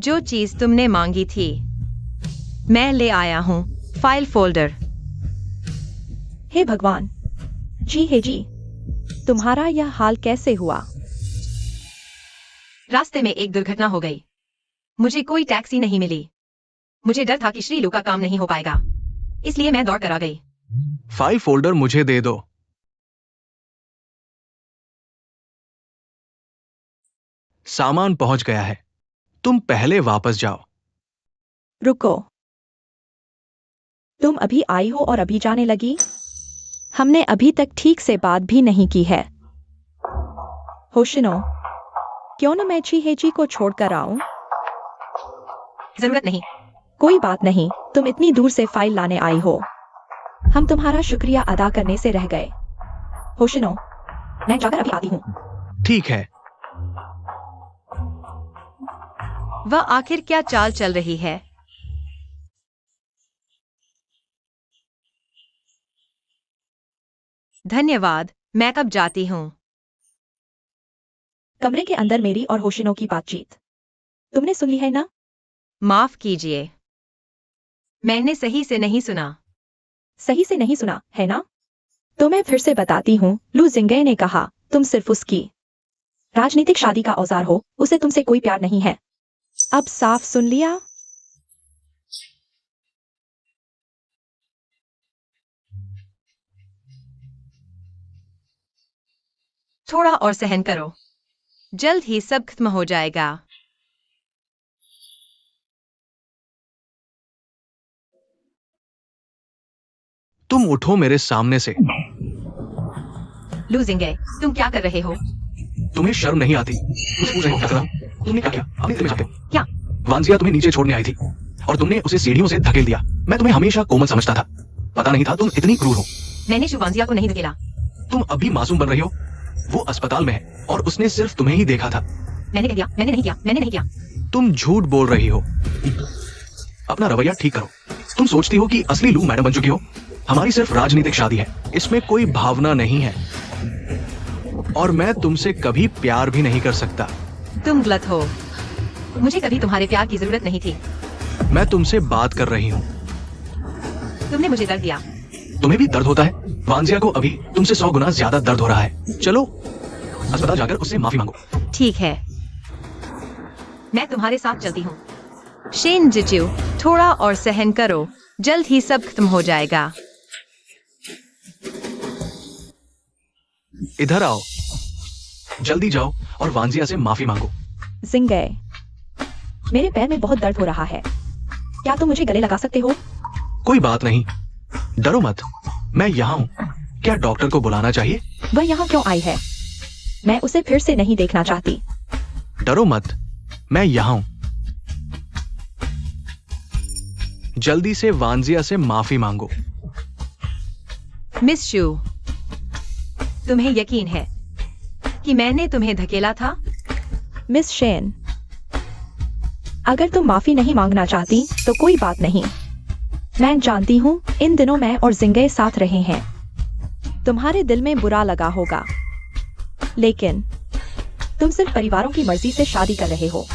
जो चीज तुमने मांगी थी मैं ले आया हूँ। File folder. हे भगवान जी, हे जी, तुम्हारा यह हाल कैसे हुआ? रास्ते में एक दुर्घटना हो गई। मुझे कोई टैक्सी नहीं मिली। मुझे डर था कि श्रीलू का काम नहीं हो पाएगा, इसलिए मैं दौड़ कर आ गई। फाइल फोल्डर मुझे दे दो। सामान पहुंच गया है, तुम पहले वापस जाओ। रुको, तुम अभी आई हो और अभी जाने लगी? हमने अभी तक ठीक से बात भी नहीं की है। होशिनो, क्यों न मैं चीहेजी को छोड़कर आऊं? जरूरत नहीं। कोई बात नहीं, तुम इतनी दूर से फाइल लाने आई हो, हम तुम्हारा शुक्रिया अदा करने से रह गए। होशिनो, मैं जाकर अभी आती हूँ। ठीक है। वह आखिर क्या चाल चल रही है? धन्यवाद, मैं कब जाती हूँ। कमरे के अंदर मेरी और होशिनो की बातचीत तुमने सुन ली है ना? माफ कीजिए, मैंने सही से नहीं सुना। सही से नहीं सुना है ना? तो मैं फिर से बताती हूँ। लू जिंगे ने कहा, तुम सिर्फ उसकी राजनीतिक शादी का औजार हो, उसे तुमसे कोई प्यार नहीं है। अब साफ सुन लिया? थोड़ा और सहन करो, जल्द ही सब खत्म हो जाएगा। तुम उठो मेरे सामने से। लू जिंगे, तुम क्या कर रहे हो? तुम्हें शर्म नहीं आती? मुझे पूछ रहे हो क्या करा? तुमने क्या किया? अपने दिल में झांके। क्या? वांजिया तुम्हें नीचे छोड़ने आई थी और तुमने उसे सीढ़ियों से धकेल दिया। मैं तुम्हें हमेशा कोमल समझता था, पता नहीं था तुम इतनी क्रूर हो। मैंने शुभांजिया को नहीं धकेला। तुम अभी मासूम बन रही हो। वो अस्पताल में है और उसने सिर्फ तुम्हें ही देखा था। मैंने कह दिया, मैंने नहीं किया, मैंने नहीं किया। तुम झूठ बोल रही हो। अपना रवैया ठीक करो। तुम सोचती हो कि असली लू मैडम बन चुकी हो। हमारी सिर्फ राजनीतिक शादी है, इसमें कोई भावना नहीं है और मैं तुमसे कभी प्यार भी नहीं कर सकता। तुम गलत हो, मुझे कभी तुम्हारे प्यार की जरूरत नहीं थी। मैं तुमसे बात कर रही हूँ। तुमने मुझे दर्द दिया। तुम्हें भी दर्द होता है? वांजिया को अभी तुमसे 100 गुना ज्यादा दर्द हो रहा है। चलो अस्पताल जाकर उससे माफी मांगो। ठीक है, मैं तुम्हारे साथ चलती हूँ। शेन जिजू, थोड़ा और सहन करो, जल्द ही सब खत्म हो जाएगा। इधर आओ, जल्दी जाओ और वांजिया से माफी मांगो। जिंगे, मेरे पैर में बहुत दर्द हो रहा है, क्या तुम मुझे गले लगा सकते हो? कोई बात नहीं, डरो मत, मैं यहाँ हूँ। क्या डॉक्टर को बुलाना चाहिए? वह यहाँ क्यों आई है? मैं उसे फिर से नहीं देखना चाहती। डरो मत, मैं यहाँ हूँ। जल्दी से वांजिया से माफी मांगो। मिस शू, तुम्हें यकीन है कि मैंने तुम्हें धकेला था? मिस शेन, अगर तुम माफी नहीं मांगना चाहती तो कोई बात नहीं। मैं जानती हूँ इन दिनों मैं और जिंगे साथ रहे हैं, तुम्हारे दिल में बुरा लगा होगा, लेकिन तुम सिर्फ परिवारों की मर्जी से शादी कर रहे हो।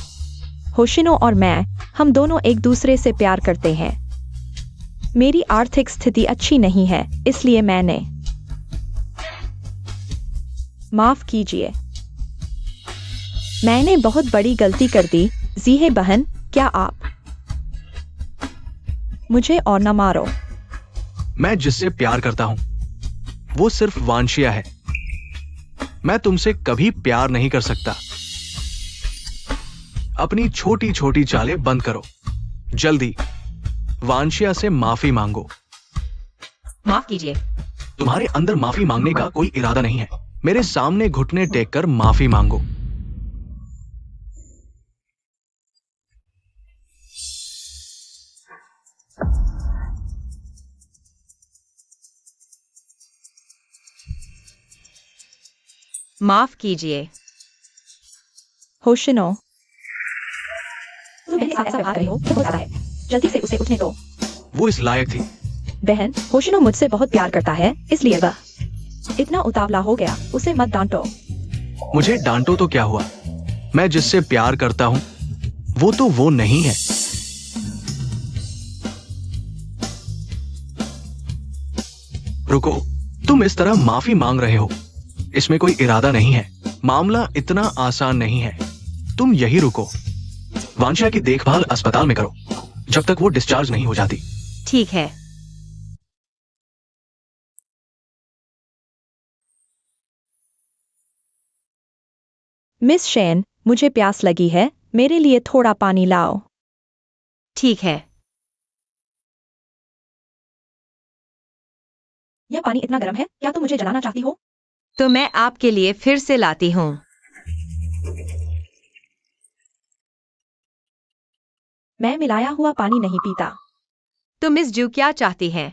होशिनो और मैं, हम दोनों एक दूसरे से प्यार करते हैं। मेरी आर्थिक स्थिति अच्छी नहीं है, इसलिए मैंने माफ कीजिए, मैंने बहुत बड़ी गलती कर दी। जीहे बहन, क्या आप मुझे और न मारो। मैं जिससे प्यार करता हूं वो सिर्फ वांशिया है। मैं तुमसे कभी प्यार नहीं कर सकता। अपनी छोटी छोटी चालें बंद करो। जल्दी वांशिया से माफी मांगो। माफ कीजिए। तुम्हारे अंदर माफी मांगने का कोई इरादा नहीं है। मेरे सामने घुटने टेक कर माफी मांगो। माफ कीजिए। होशिनो, तुम मेरे साथ ऐसा व्यवहार कर रही हो, बहुत ज्यादा है। जल्दी से उसे उठने दो। वो इस लायक थी। बहन, होशिनो मुझसे बहुत प्यार करता है, इसलिए वह इतना उतावला हो गया। उसे मत डांटो। मुझे डांटो तो क्या हुआ? मैं जिससे प्यार करता हूं वो तो वो नहीं है। रुको, तुम इस तरह माफी मांग रहे हो, इसमें कोई इरादा नहीं है। मामला इतना आसान नहीं है। तुम यही रुको, वांशा की देखभाल अस्पताल में करो जब तक वो डिस्चार्ज नहीं हो जाती। ठीक है। मिस शेन, मुझे प्यास लगी है, मेरे लिए थोड़ा पानी लाओ। ठीक है। यह पानी इतना गर्म है, क्या तुम मुझे जलाना चाहती हो? तो मैं आपके लिए फिर से लाती हूँ। मैं मिलाया हुआ पानी नहीं पीता। तो मिस जू क्या चाहती हैं?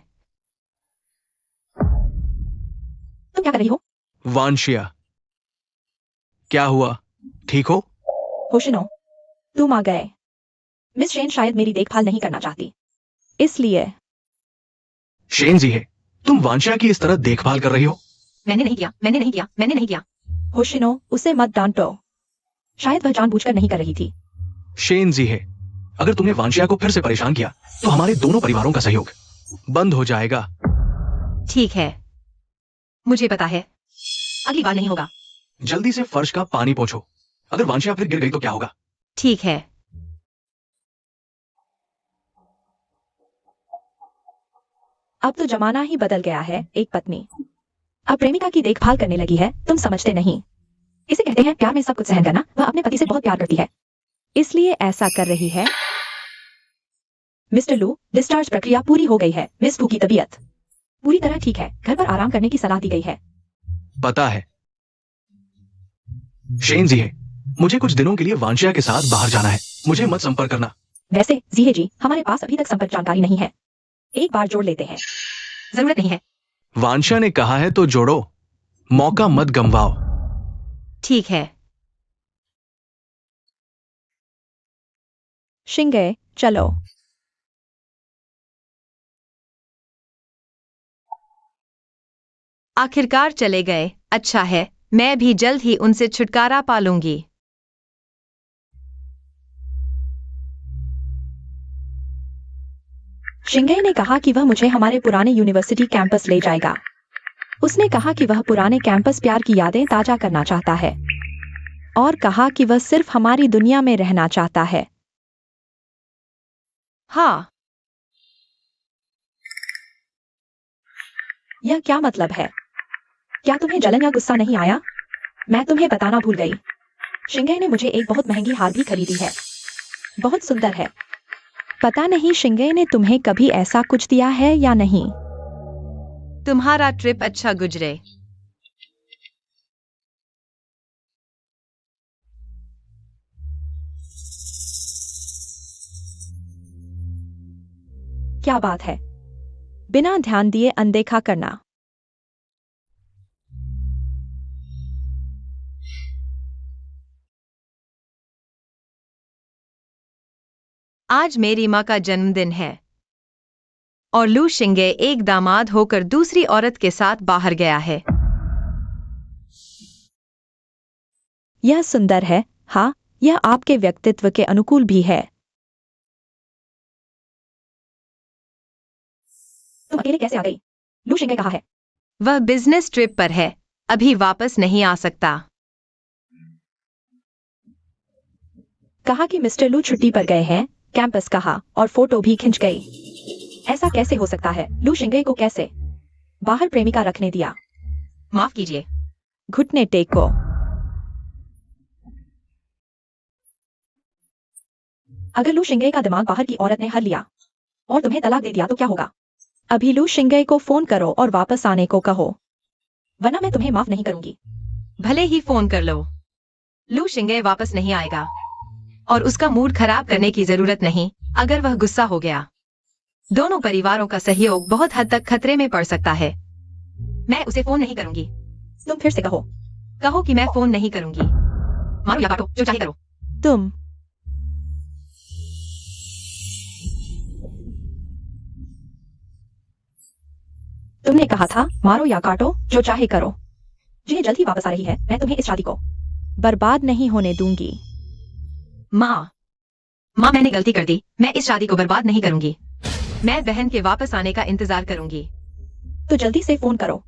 तुम क्या कर रही हो? वांशिया, क्या हुआ? ठीक हो? होशिनो, तुम आ गए। मिस शेन शायद मेरी देखभाल नहीं करना चाहती, इसलिए। शेन जी है, तुम वांशिया की इस तरह देखभाल कर रही हो? मैंने नहीं किया, मैंने नहीं किया, मैंने नहीं किया। होशिनो, उसे मत डांटो, शायद वह जानबूझकर नहीं कर रही थी। शेन जी है, अगर तुमने वांशिया को फिर से परेशान किया तो हमारे दोनों परिवारों का सहयोग बंद हो जाएगा। ठीक है, मुझे पता है, अगली बार नहीं होगा। जल्दी से फर्श का पानी पोंछो, अगर वांशिया फिर गिर गई तो क्या होगा? ठीक है। अब तो जमाना ही बदल गया है। एक पत्नी अब प्रेमिका की देखभाल करने लगी है, तुम समझते नहीं। इसे कहते हैं प्यार में सब कुछ सहन करना। वह अपने पति से बहुत प्यार करती है, इसलिए ऐसा कर रही है। मिस्टर लू, डिस्चार्ज प्रक्रिया पूरी हो गई है। मिस फू की तबीयत पूरी तरह ठीक है, घर पर आराम करने की सलाह दी गई है। पता है शेन जी है, मुझे कुछ दिनों के लिए वांशिया के साथ बाहर जाना है, मुझे मत संपर्क करना। वैसे जीहे जी, हमारे पास अभी तक संपर्क जानकारी नहीं है, एक बार जोड़ लेते हैं। जरूरत नहीं है। वांशिया ने कहा है तो जोड़ो, मौका मत गंवाओ। ठीक है। शिंगे, चलो। आखिरकार चले गए। अच्छा है, मैं भी जल्द ही उनसे छुटकारा पा लूंगी। शिंगे ने कहा कि वह मुझे हमारे पुराने यूनिवर्सिटी कैंपस ले जाएगा। उसने कहा कि वह पुराने कैंपस प्यार की यादें ताजा करना चाहता है, और कहा कि वह सिर्फ हमारी दुनिया में रहना चाहता है। हाँ। यह क्या मतलब है? क्या तुम्हें जलन या गुस्सा नहीं आया? मैं तुम्हें बताना भूल गई, शिंगे ने मुझे एक बहुत महंगी हार भी खरीदी है। बहुत सुंदर है। पता नहीं शिंगे ने तुम्हें कभी ऐसा कुछ दिया है या नहीं। तुम्हारा ट्रिप अच्छा गुजरे। क्या बात है? बिना ध्यान दिए अनदेखा करना। आज मेरी माँ का जन्मदिन है और लू शिंगे एक दामाद होकर दूसरी औरत के साथ बाहर गया है। यह सुंदर है। हाँ, यह आपके व्यक्तित्व के अनुकूल भी है। तुम अकेले कैसे आ गई? लू शिंगे कहाँ है? वह बिजनेस ट्रिप पर है, अभी वापस नहीं आ सकता। कहा कि मिस्टर लू छुट्टी पर गए हैं। कैंपस कहा और फोटो भी खिंच गई। ऐसा कैसे हो सकता है? लू शिंगे को कैसे बाहर प्रेमिका रखने दिया? माफ कीजिए। घुटने टेको। अगर लू शिंगे का दिमाग बाहर की औरत ने हर लिया और तुम्हें तलाक दे दिया तो क्या होगा? अभी लू शिंगे को फोन करो और वापस आने को कहो, वरना मैं तुम्हें माफ नहीं करूंगी। भले ही फोन कर लो, लू शिंगे वापस नहीं आएगा और उसका मूड खराब करने की जरूरत नहीं। अगर वह गुस्सा हो गया, दोनों परिवारों का सहयोग बहुत हद तक खतरे में पड़ सकता है। मैं उसे फोन नहीं करूंगी। तुम फिर से कहो। कहो कि मैं फोन नहीं करूंगी। मारो या काटो, जो चाहे करो। तुमने कहा था मारो या काटो, जो चाहे करो। जिन्हें जल्द ही वापस आ रही है, मैं तुम्हें इस शादी को बर्बाद नहीं होने दूंगी। माँ, माँ, मैंने गलती कर दी। मैं इस शादी को बर्बाद नहीं करूंगी। मैं बहन के वापस आने का इंतजार करूंगी। तो जल्दी से फोन करो।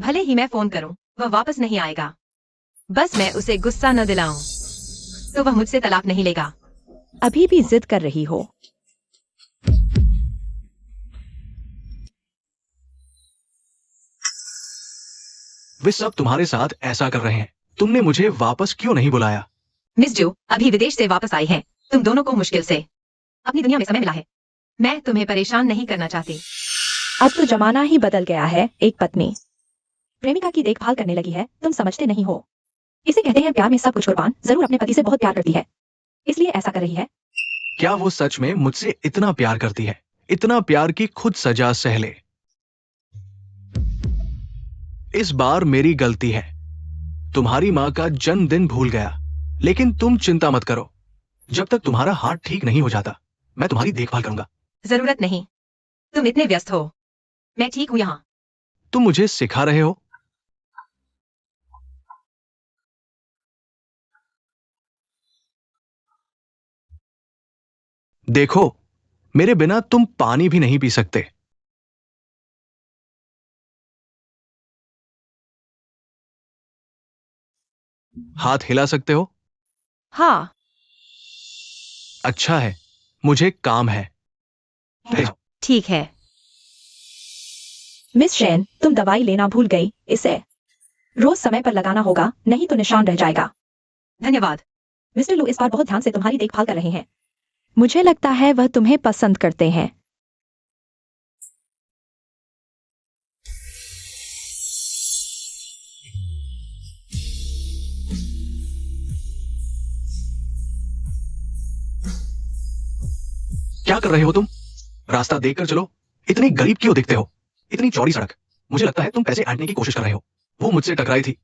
भले ही मैं फोन करूं, वह वापस नहीं आएगा। बस मैं उसे गुस्सा न दिलाऊं, तो वह मुझसे तलाक नहीं लेगा। अभी भी जिद कर रही हो। वे सब तुम्हारे साथ ऐसा कर रहे हैं। तुमने मुझे वापस क्यों नहीं बुलाया? मिस जो अभी विदेश से वापस आई हैं। तुम दोनों को मुश्किल से अपनी दुनिया में समय मिला है। मैं तुम्हें परेशान नहीं करना चाहती। अब तो जमाना ही बदल गया है। एक पत्नी प्रेमिका की देखभाल करने लगी है। तुम समझते नहीं हो। इसे कहते हैं प्यार में सब कुछ कुर्बान। जरूर अपने पति से बहुत प्यार करती है, इसलिए ऐसा कर रही है। क्या वो सच में मुझसे इतना प्यार करती है? इतना प्यार कि खुद सजा सह ले। इस बार मेरी गलती है। तुम्हारी माँ का जन्मदिन भूल गया, लेकिन तुम चिंता मत करो। जब तक तुम्हारा हाथ ठीक नहीं हो जाता, मैं तुम्हारी देखभाल करूंगा। जरूरत नहीं, तुम इतने व्यस्त हो। मैं ठीक हूँ यहाँ। तुम मुझे सिखा रहे हो? देखो, मेरे बिना तुम पानी भी नहीं पी सकते। हाथ हिला सकते हो? हाँ। अच्छा है, मुझे काम है। भेजो। ठीक है। मिस शेन, तुम दवाई लेना भूल गई। इसे रोज समय पर लगाना होगा, नहीं तो निशान रह जाएगा। धन्यवाद। मिस्टर लू इस बार बहुत ध्यान से तुम्हारी देखभाल कर रहे हैं। मुझे लगता है वह तुम्हें पसंद करते हैं। क्या कर रहे हो तुम? रास्ता देखकर चलो। इतनी गरीब क्यों दिखते हो? इतनी चौड़ी सड़क। मुझे लगता है तुम पैसे ऐंठने की कोशिश कर रहे हो। वो मुझसे टकराई थी।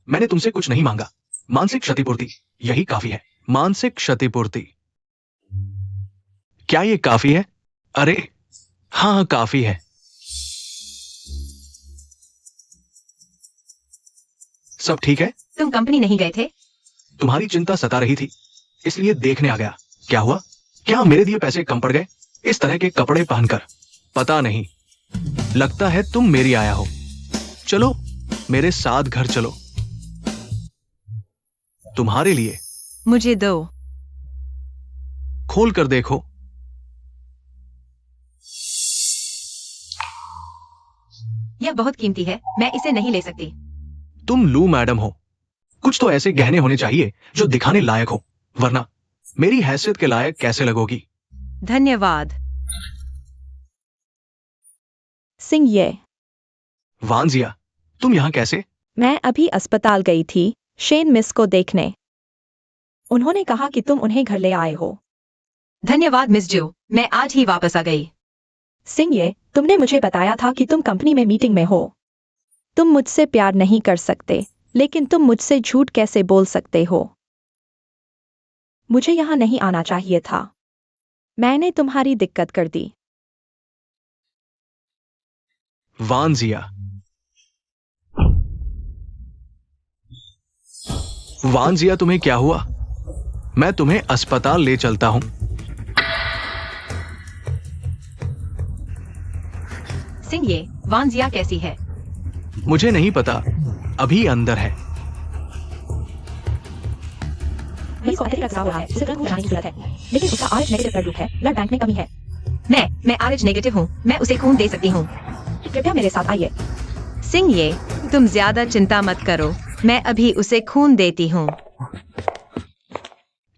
मैंने तुमसे कुछ नहीं मांगा। मानसिक क्षतिपूर्ति, यही काफी है। मानसिक क्षतिपूर्ति। क्या ये काफी है? अरे हाँ, काफी है। सब ठीक है? तुम कंपनी नहीं गए थे? तुम्हारी चिंता सता रही थी, इसलिए देखने आ गया। क्या हुआ? क्या मेरे दिए पैसे कम पड़ गए? इस तरह के कपड़े पहनकर? पता नहीं, लगता है तुम मेरी आया हो। चलो मेरे साथ घर चलो। तुम्हारे लिए। मुझे दो। खोल कर देखो। यह बहुत कीमती है, मैं इसे नहीं ले सकती। तुम लू मैडम हो। कुछ तो ऐसे गहने होने चाहिए जो दिखाने लायक हो, वरना मेरी हैसियत के लायक कैसे लगोगी? धन्यवाद। सिंह ये वांजिया, तुम यहां कैसे? मैं अभी अस्पताल गई थी शेन मिस को देखने। उन्होंने कहा कि तुम उन्हें घर ले आए हो। धन्यवाद मिस जो, मैं आज ही वापस आ गई। सिंह ये तुमने मुझे बताया था कि तुम कंपनी में मीटिंग में हो। तुम मुझसे प्यार नहीं कर सकते, लेकिन तुम मुझसे झूठ कैसे बोल सकते हो? मुझे यहां नहीं आना चाहिए था। मैंने तुम्हारी दिक्कत कर दी। वांजिया, वांजिया, तुम्हें क्या हुआ? मैं तुम्हें अस्पताल ले चलता हूं। सिंह ये वांजिया कैसी है? मुझे नहीं पता, अभी अंदर है। मरीज को अत्यधिक रक्तस्राव हो रहा है, उसे तुरंत जाने की जरूरत है, लेकिन उसका RH नेगेटिव ब्लड ग्रुप है, ब्लड बैंक में कमी है। मैं RH नेगेटिव हूँ, मैं उसे खून दे सकती हूँ। कृपया मेरे साथ आइए। सिंह ये, तुम ज्यादा चिंता मत करो, मैं अभी उसे खून देती हूँ।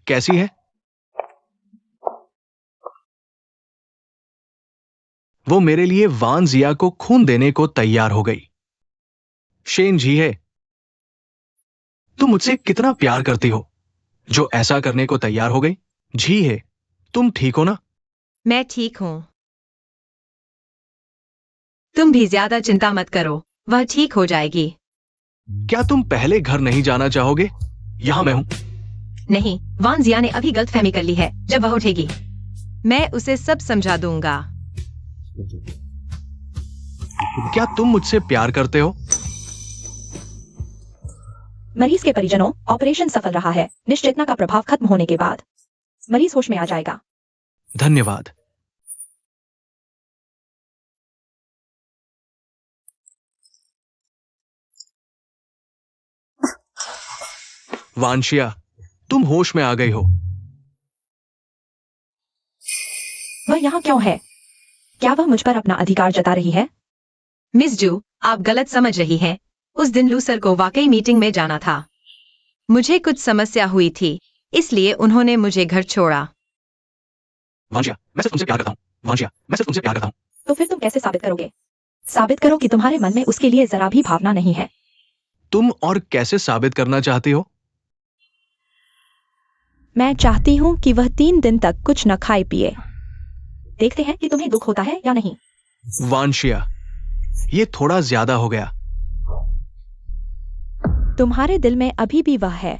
कैसी है? वो मेरे लिए वांजिया को खून देने को तैयार हो गई। शेन जी है, तुम मुझसे कितना प्यार करती हो जो ऐसा करने को तैयार हो गई? जी है, तुम ठीक हो ना? मैं ठीक हूँ। तुम भी ज्यादा चिंता मत करो, वह ठीक हो जाएगी। क्या तुम पहले घर नहीं जाना चाहोगे? यहां मैं हूं। नहीं, वांजिया ने अभी गलतफहमी कर ली है। जब वह उठेगी, मैं उसे सब समझा दूंगा। क्या तुम मुझसे प्यार करते हो? मरीज के परिजनों, ऑपरेशन सफल रहा है, निश्चेतना का प्रभाव खत्म होने के बाद। मरीज होश में आ जाएगा। धन्यवाद। वांशिया, तुम होश में आ गई हो। वह यहाँ क्यों है? क्या वह मुझ पर अपना अधिकार जता रही है? मिस जू, आप गलत समझ रही हैं। उस दिन लूसर को वाकई मीटिंग में जाना था। मुझे कुछ समस्या हुई थी, इसलिए उन्होंने मुझे घर छोड़ा। वांशिया, मैं सिर्फ तुमसे प्यार करता हूँ। वांशिया, मैं सिर्फ तुमसे प्यार करता हूँ। तो फिर तुम कैसे साबित करोगे? साबित करो कि तुम्हारे मन में उसके लिए जरा भी भावना नहीं है। तुम और कैसे साबित करना चाहती हो? मैं चाहती हूँ कि वह 3 दिन तक कुछ न खाए पिए। देखते हैं कि तुम्हें दुख होता है या नहीं। वांशिया, ये थोड़ा ज्यादा हो गया। तुम्हारे दिल में अभी भी वह है।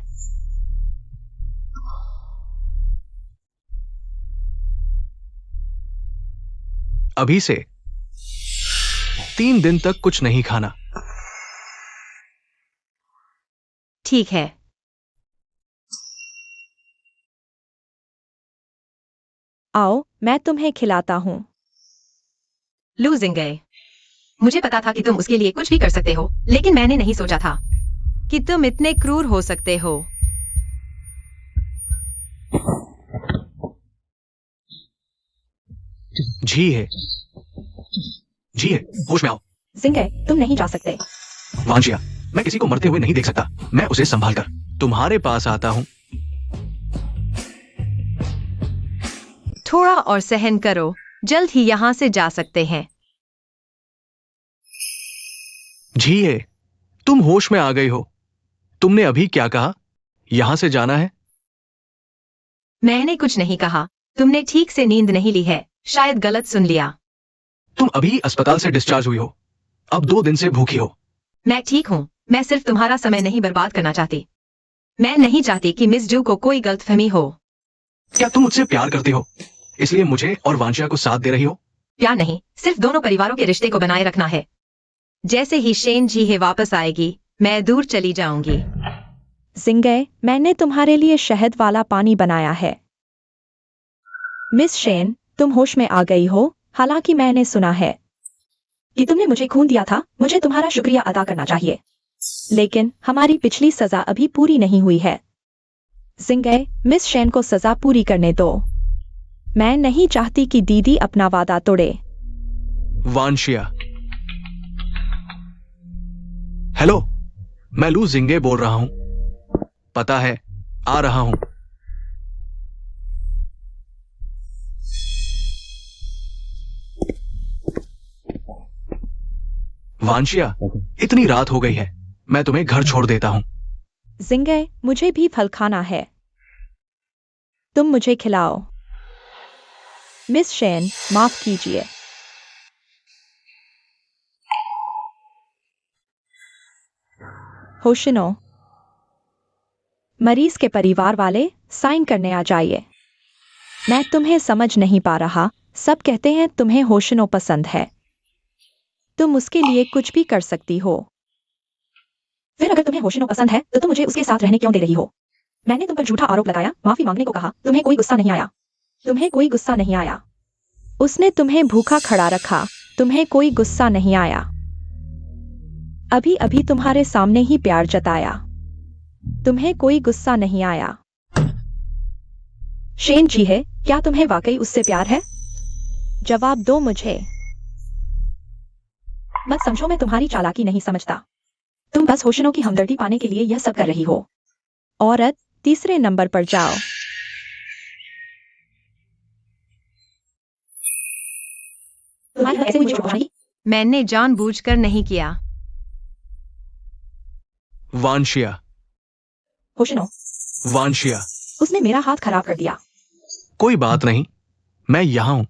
अभी से 3 दिन तक कुछ नहीं खाना। ठीक है। आओ, मैं तुम्हें खिलाता हूँ। लूजिंग गए। मुझे पता था कि तुम उसके लिए कुछ भी कर सकते हो, लेकिन मैंने नहीं सोचा था कि तुम इतने क्रूर हो सकते हो। जी है, जी है, होश में आओ। जिंगे, तुम नहीं जा सकते। वांशिया, मैं किसी को मरते हुए नहीं देख सकता। मैं उसे संभाल कर तुम्हारे पास आता हूँ। थोड़ा और सहन करो, जल्द ही यहाँ से जा सकते हैं। जी है, तुम होश में आ गई हो। तुमने अभी क्या कहा? यहां से जाना है? मैंने कुछ नहीं कहा। तुमने ठीक से नींद नहीं ली है, शायद गलत सुन लिया। तुम अभी अस्पताल से डिस्चार्ज हुई हो। अब 2 दिन से भूखी हो। मैं ठीक हूँ। मैं सिर्फ तुम्हारा समय नहीं बर्बाद करना चाहती। मैं नहीं चाहती कि मिस जू को कोई गलतफहमी हो। क्या तुम मुझसे प्यार करती हो, इसलिए मुझे और वांशिया को साथ दे रही हो? प्यार नहीं, सिर्फ दोनों परिवारों के रिश्ते को बनाए रखना है। जैसे ही शेन जी है वापस आएगी, मैं दूर चली जाऊंगी। जिंगे, मैंने तुम्हारे लिए शहद वाला पानी बनाया है। मिस शेन, तुम होश में आ गई हो। हालांकि मैंने सुना है कि तुमने मुझे खून दिया था। मुझे तुम्हारा शुक्रिया अदा करना चाहिए, लेकिन हमारी पिछली सजा अभी पूरी नहीं हुई है। जिंगे, मिस शेन को सजा पूरी करने दो। मैं नहीं चाहती कि दीदी अपना वादा तोड़े। वांशिया। हेलो, मैं लू जिंगे बोल रहा हूं। पता है, आ रहा हूं। वांशिया, इतनी रात हो गई है, मैं तुम्हें घर छोड़ देता हूं। जिंगे, मुझे भी फल खाना है। तुम मुझे खिलाओ। मिस शेन, माफ कीजिए। होशिनो, मरीज के परिवार वाले साइन करने आ जाइए। मैं तुम्हें समझ नहीं पा रहा। सब कहते हैं तुम्हें होशिनो पसंद है। तुम उसके लिए कुछ भी कर सकती हो। फिर अगर तुम्हें होशिनो पसंद है तो तुम मुझे उसके साथ रहने क्यों दे रही हो? मैंने तुम पर झूठा आरोप लगाया, माफी मांगने को कहा। तुम्हें कोई गुस्सा नहीं आया। तुम्हें कोई गुस्सा नहीं आया। उसने तुम्हें भूखा खड़ा रखा। तुम्हें कोई गुस्सा नहीं आया। अभी अभी तुम्हारे सामने ही प्यार जताया। तुम्हें कोई गुस्सा नहीं आया। शेन जी है, क्या तुम्हें वाकई उससे प्यार है? जवाब दो मुझे। मत समझो, मैं तुम्हारी चालाकी नहीं समझता। तुम बस होशिनो की हमदर्दी पाने के लिए यह सब कर रही हो। औरत, तीसरे नंबर पर जाओ। तुम्हारी ऐसे मुझे चुप। मैंने जानबूझकर नहीं किया। वांशिया। होशिनो, वांशिया। उसने मेरा हाथ खराब कर दिया। कोई बात नहीं, मैं यहां हूं।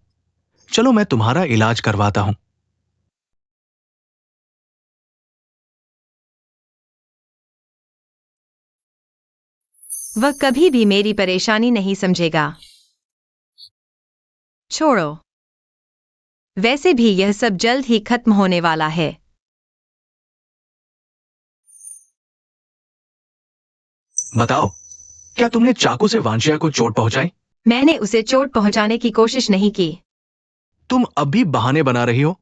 चलो, मैं तुम्हारा इलाज करवाता हूं। वह कभी भी मेरी परेशानी नहीं समझेगा। छोड़ो। वैसे भी यह सब जल्द ही खत्म होने वाला है। बताओ, क्या तुमने चाकू से वांशिया को चोट पहुंचाई? मैंने उसे चोट पहुंचाने की कोशिश नहीं की। तुम अब भी बहाने बना रही हो।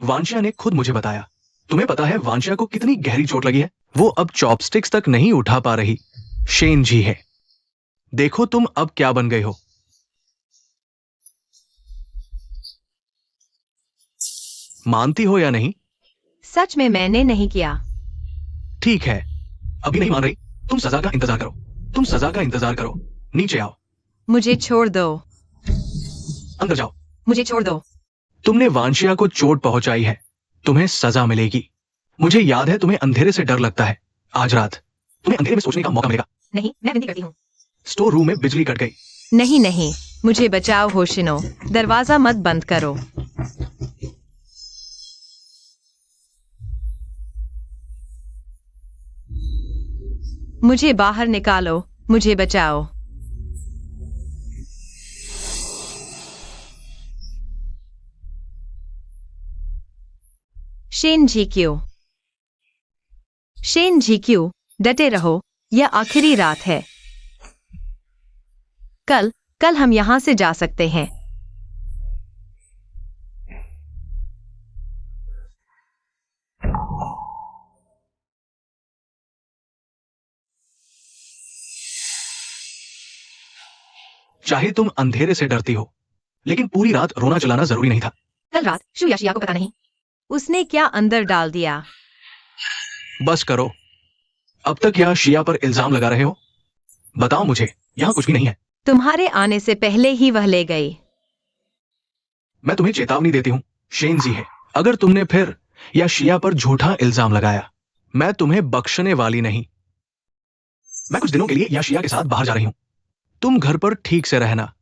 वांशिया ने खुद मुझे बताया। तुम्हें पता है वांशिया को कितनी गहरी चोट लगी है? वो अब चॉपस्टिक्स तक नहीं उठा पा रही। शेन जी है। देखो तुम अब क्या बन गए हो। मानती हो या नहीं? सच में मैंने नहीं किया। ठीक है, अभी नहीं मान रही। तुम सजा का इंतजार करो। तुम सजा का इंतजार करो। नीचे आओ। मुझे छोड़ दो। अंदर जाओ। मुझे छोड़ दो। तुमने वांशिया को चोट पहुंचाई है। तुम्हें सजा मिलेगी। मुझे याद है तुम्हें अंधेरे से डर लगता है। आज रात तुम्हें अंधेरे में सोचने का मौका मिलेगा। नहीं, मैं विनती करती हूँ। स्टोर रूम में बिजली कट गई। नहीं नहीं, मुझे बचाओ होशिनो। दरवाजा मत बंद करो। मुझे बाहर निकालो। मुझे बचाओ। शेन जी क्यों? शेन जी क्यों? डटे रहो, यह आखिरी रात है। कल हम यहां से जा सकते हैं। चाहे तुम अंधेरे से डरती हो, लेकिन पूरी रात रोना चलाना जरूरी नहीं था। कल रात शु या शिया को पता नहीं उसने क्या अंदर डाल दिया। बस करो। अब तक यहाँ शिया पर इल्जाम लगा रहे हो? बताओ मुझे, यहाँ कुछ भी नहीं है। तुम्हारे आने से पहले ही वह ले गई। मैं तुम्हें चेतावनी देती हूँ, शेन जी है। अगर तुमने फिर या शिया पर झूठा इल्जाम लगाया, मैं तुम्हें बख्शने वाली नहीं। मैं कुछ दिनों के लिए या शिया के साथ बाहर जा रही हूँ। तुम घर पर ठीक से रहना।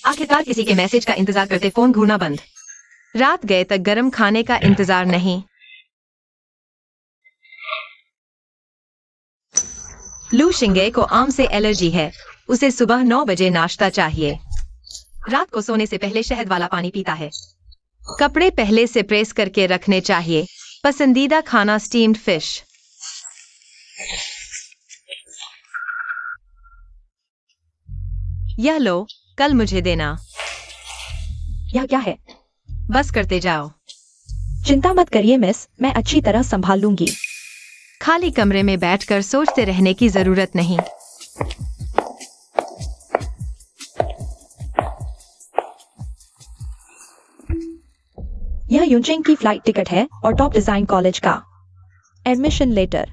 आखिरकार किसी के मैसेज का इंतजार करते फोन घूरना बंद। रात गए तक गर्म खाने का इंतजार नहीं। लू शिंगे को आम से एलर्जी है। उसे सुबह 9 बजे नाश्ता चाहिए। रात को सोने से पहले शहद वाला पानी पीता है। कपड़े पहले से प्रेस करके रखने चाहिए। पसंदीदा खाना स्टीम्ड फिश। यह लो, कल मुझे देना। यह क्या है? बस करते जाओ। चिंता मत करिए मिस, मैं अच्छी तरह संभाल लूंगी। खाली कमरे में बैठकर सोचते रहने की जरूरत नहीं। यह यूनचेंग की फ्लाइट टिकट है और टॉप डिजाइन कॉलेज का एडमिशन लेटर।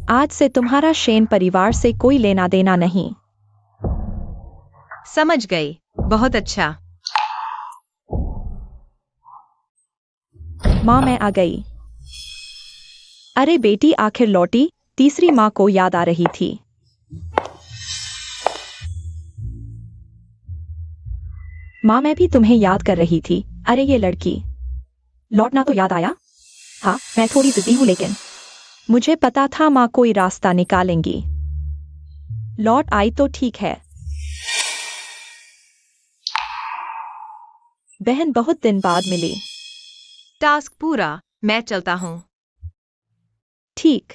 आज से तुम्हारा शेन परिवार से कोई लेना देना नहीं। समझ गई। बहुत अच्छा। माँ मैं आ गई। अरे बेटी आखिर लौटी। तीसरी माँ को याद आ रही थी। माँ मैं भी तुम्हें याद कर रही थी। अरे ये लड़की। लौटना तो याद आया। हाँ मैं थोड़ी जिद्दी हूँ लेकिन मुझे पता था माँ कोई रास्ता निकालेंगी। लौट आई तो ठीक है। बहन बहुत दिन बाद मिली। टास्क पूरा। मैं चलता हूँ। ठीक।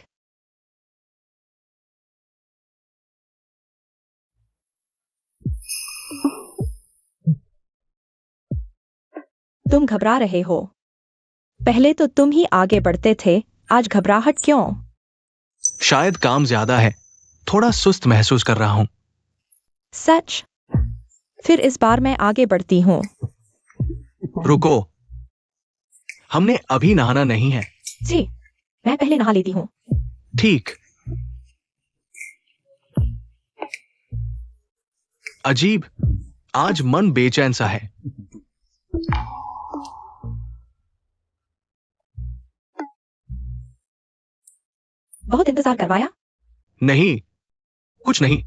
तुम घबरा रहे हो। पहले तो तुम ही आगे बढ़ते थे, आज घबराहट क्यों? शायद काम ज्यादा है। थोड़ा सुस्त महसूस कर रहा हूं। सच? फिर इस बार मैं आगे बढ़ती हूँ। रुको, हमने अभी नहाना नहीं है। जी, मैं पहले नहा लेती हूँ। ठीक। अजीब, आज मन बेचैन सा है। बहुत इंतजार करवाया? नहीं, कुछ नहीं,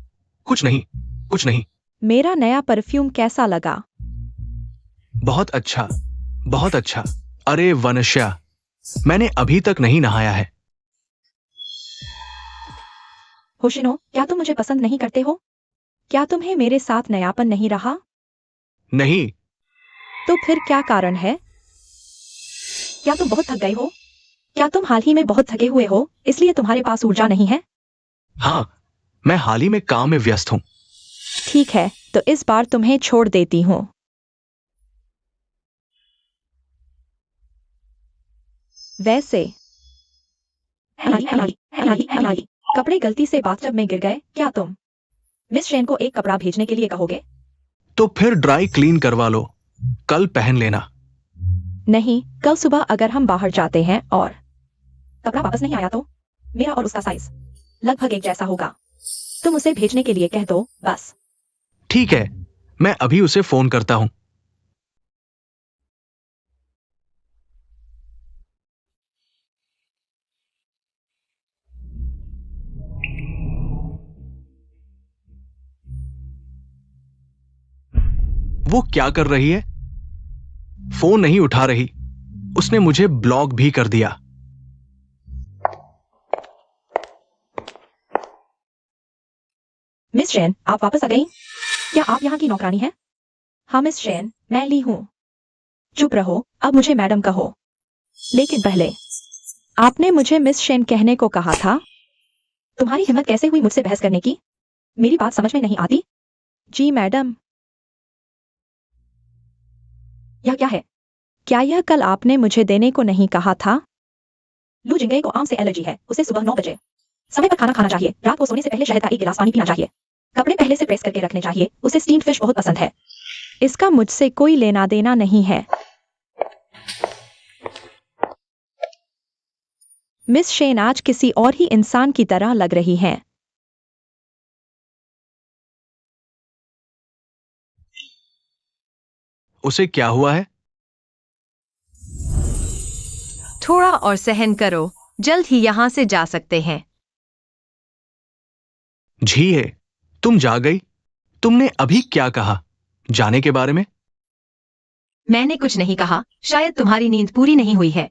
कुछ नहीं, कुछ नहीं। मेरा नया परफ्यूम कैसा लगा? बहुत अच्छा, बहुत अच्छा। अरे वनश्या, मैंने अभी तक नहीं नहाया है। होशिनो, क्या तुम मुझे पसंद नहीं करते हो? क्या तुम्हें मेरे साथ नयापन नहीं रहा? नहीं। तो फिर क्या कारण है? क्या तुम बहुत थक गए हो? क्या तुम हाल ही में बहुत थके हुए हो, इसलिए तुम्हारे पास ऊर्जा नहीं है? हाँ, मैं हाल ही में काम में व्यस्त हूँ। ठीक है, तो इस बार तुम्हें छोड़ देती हूँ। वैसे कपड़े गलती से बाथटब में गिर गए, क्या तुम मिस शेन को एक कपड़ा भेजने के लिए कहोगे? तो फिर ड्राई क्लीन करवा लो, कल पहन लेना। नहीं, कल सुबह अगर हम बाहर जाते हैं और कपड़ा वापस नहीं आया तो मेरा और उसका साइज लगभग एक जैसा होगा। तुम उसे भेजने के लिए कह दो, बस। ठीक है, मैं अभी उसे फोन करता हूँ। वो क्या कर रही है? फोन नहीं उठा रही। उसने मुझे ब्लॉक भी कर दिया। मिस शेन, आप वापस आ गई? क्या आप यहाँ की नौकरानी हैं? हाँ मिस शेन, मैं ली हूँ। चुप रहो, अब मुझे मैडम कहो। लेकिन पहले आपने मुझे मिस शेन कहने को कहा था। तुम्हारी हिम्मत कैसे हुई मुझसे बहस करने की? मेरी बात समझ में नहीं आती? जी मैडम। यह क्या है? क्या यह कल आपने मुझे देने को नहीं कहा था? लू जिंगई को आम से एलर्जी है, उसे सुबह 9 बजे समय पर खाना खाना चाहिए, रात को सोने से पहले शहद का 1 गिलास पानी पीना चाहिए, कपड़े पहले से प्रेस करके रखने चाहिए, उसे स्टीम्ड फिश बहुत पसंद है। इसका मुझसे कोई लेना देना नहीं है। मिस शेन आज किसी और ही इंसान की तरह लग रही हैं। उसे क्या हुआ है? थोड़ा और सहन करो, जल्द ही यहाँ से जा सकते हैं। झी है, तुम जा गई। तुमने अभी क्या कहा जाने के बारे में? मैंने कुछ नहीं कहा, शायद तुम्हारी नींद पूरी नहीं हुई है।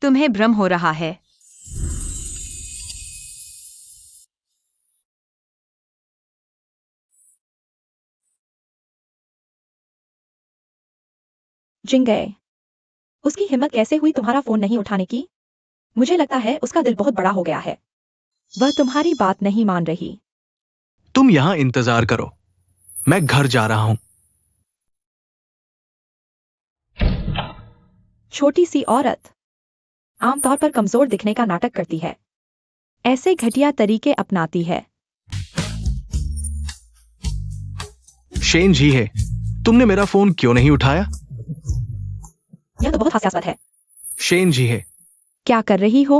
तुम्हें भ्रम हो रहा है। जिंगई, उसकी हिम्मत कैसे हुई तुम्हारा फोन नहीं उठाने की? मुझे लगता है उसका दिल बहुत बड़ा हो गया है। वह तुम्हारी बात नहीं मान रही। तुम यहां इंतजार करो, मैं घर जा रहा हूं। छोटी सी औरत आमतौर पर कमजोर दिखने का नाटक करती है, ऐसे घटिया तरीके अपनाती है। शेन जी है, तुमने मेरा फोन क्यों नहीं उठाया? यह तो बहुत हास्यास्पद है। शेन जी है। क्या कर रही हो?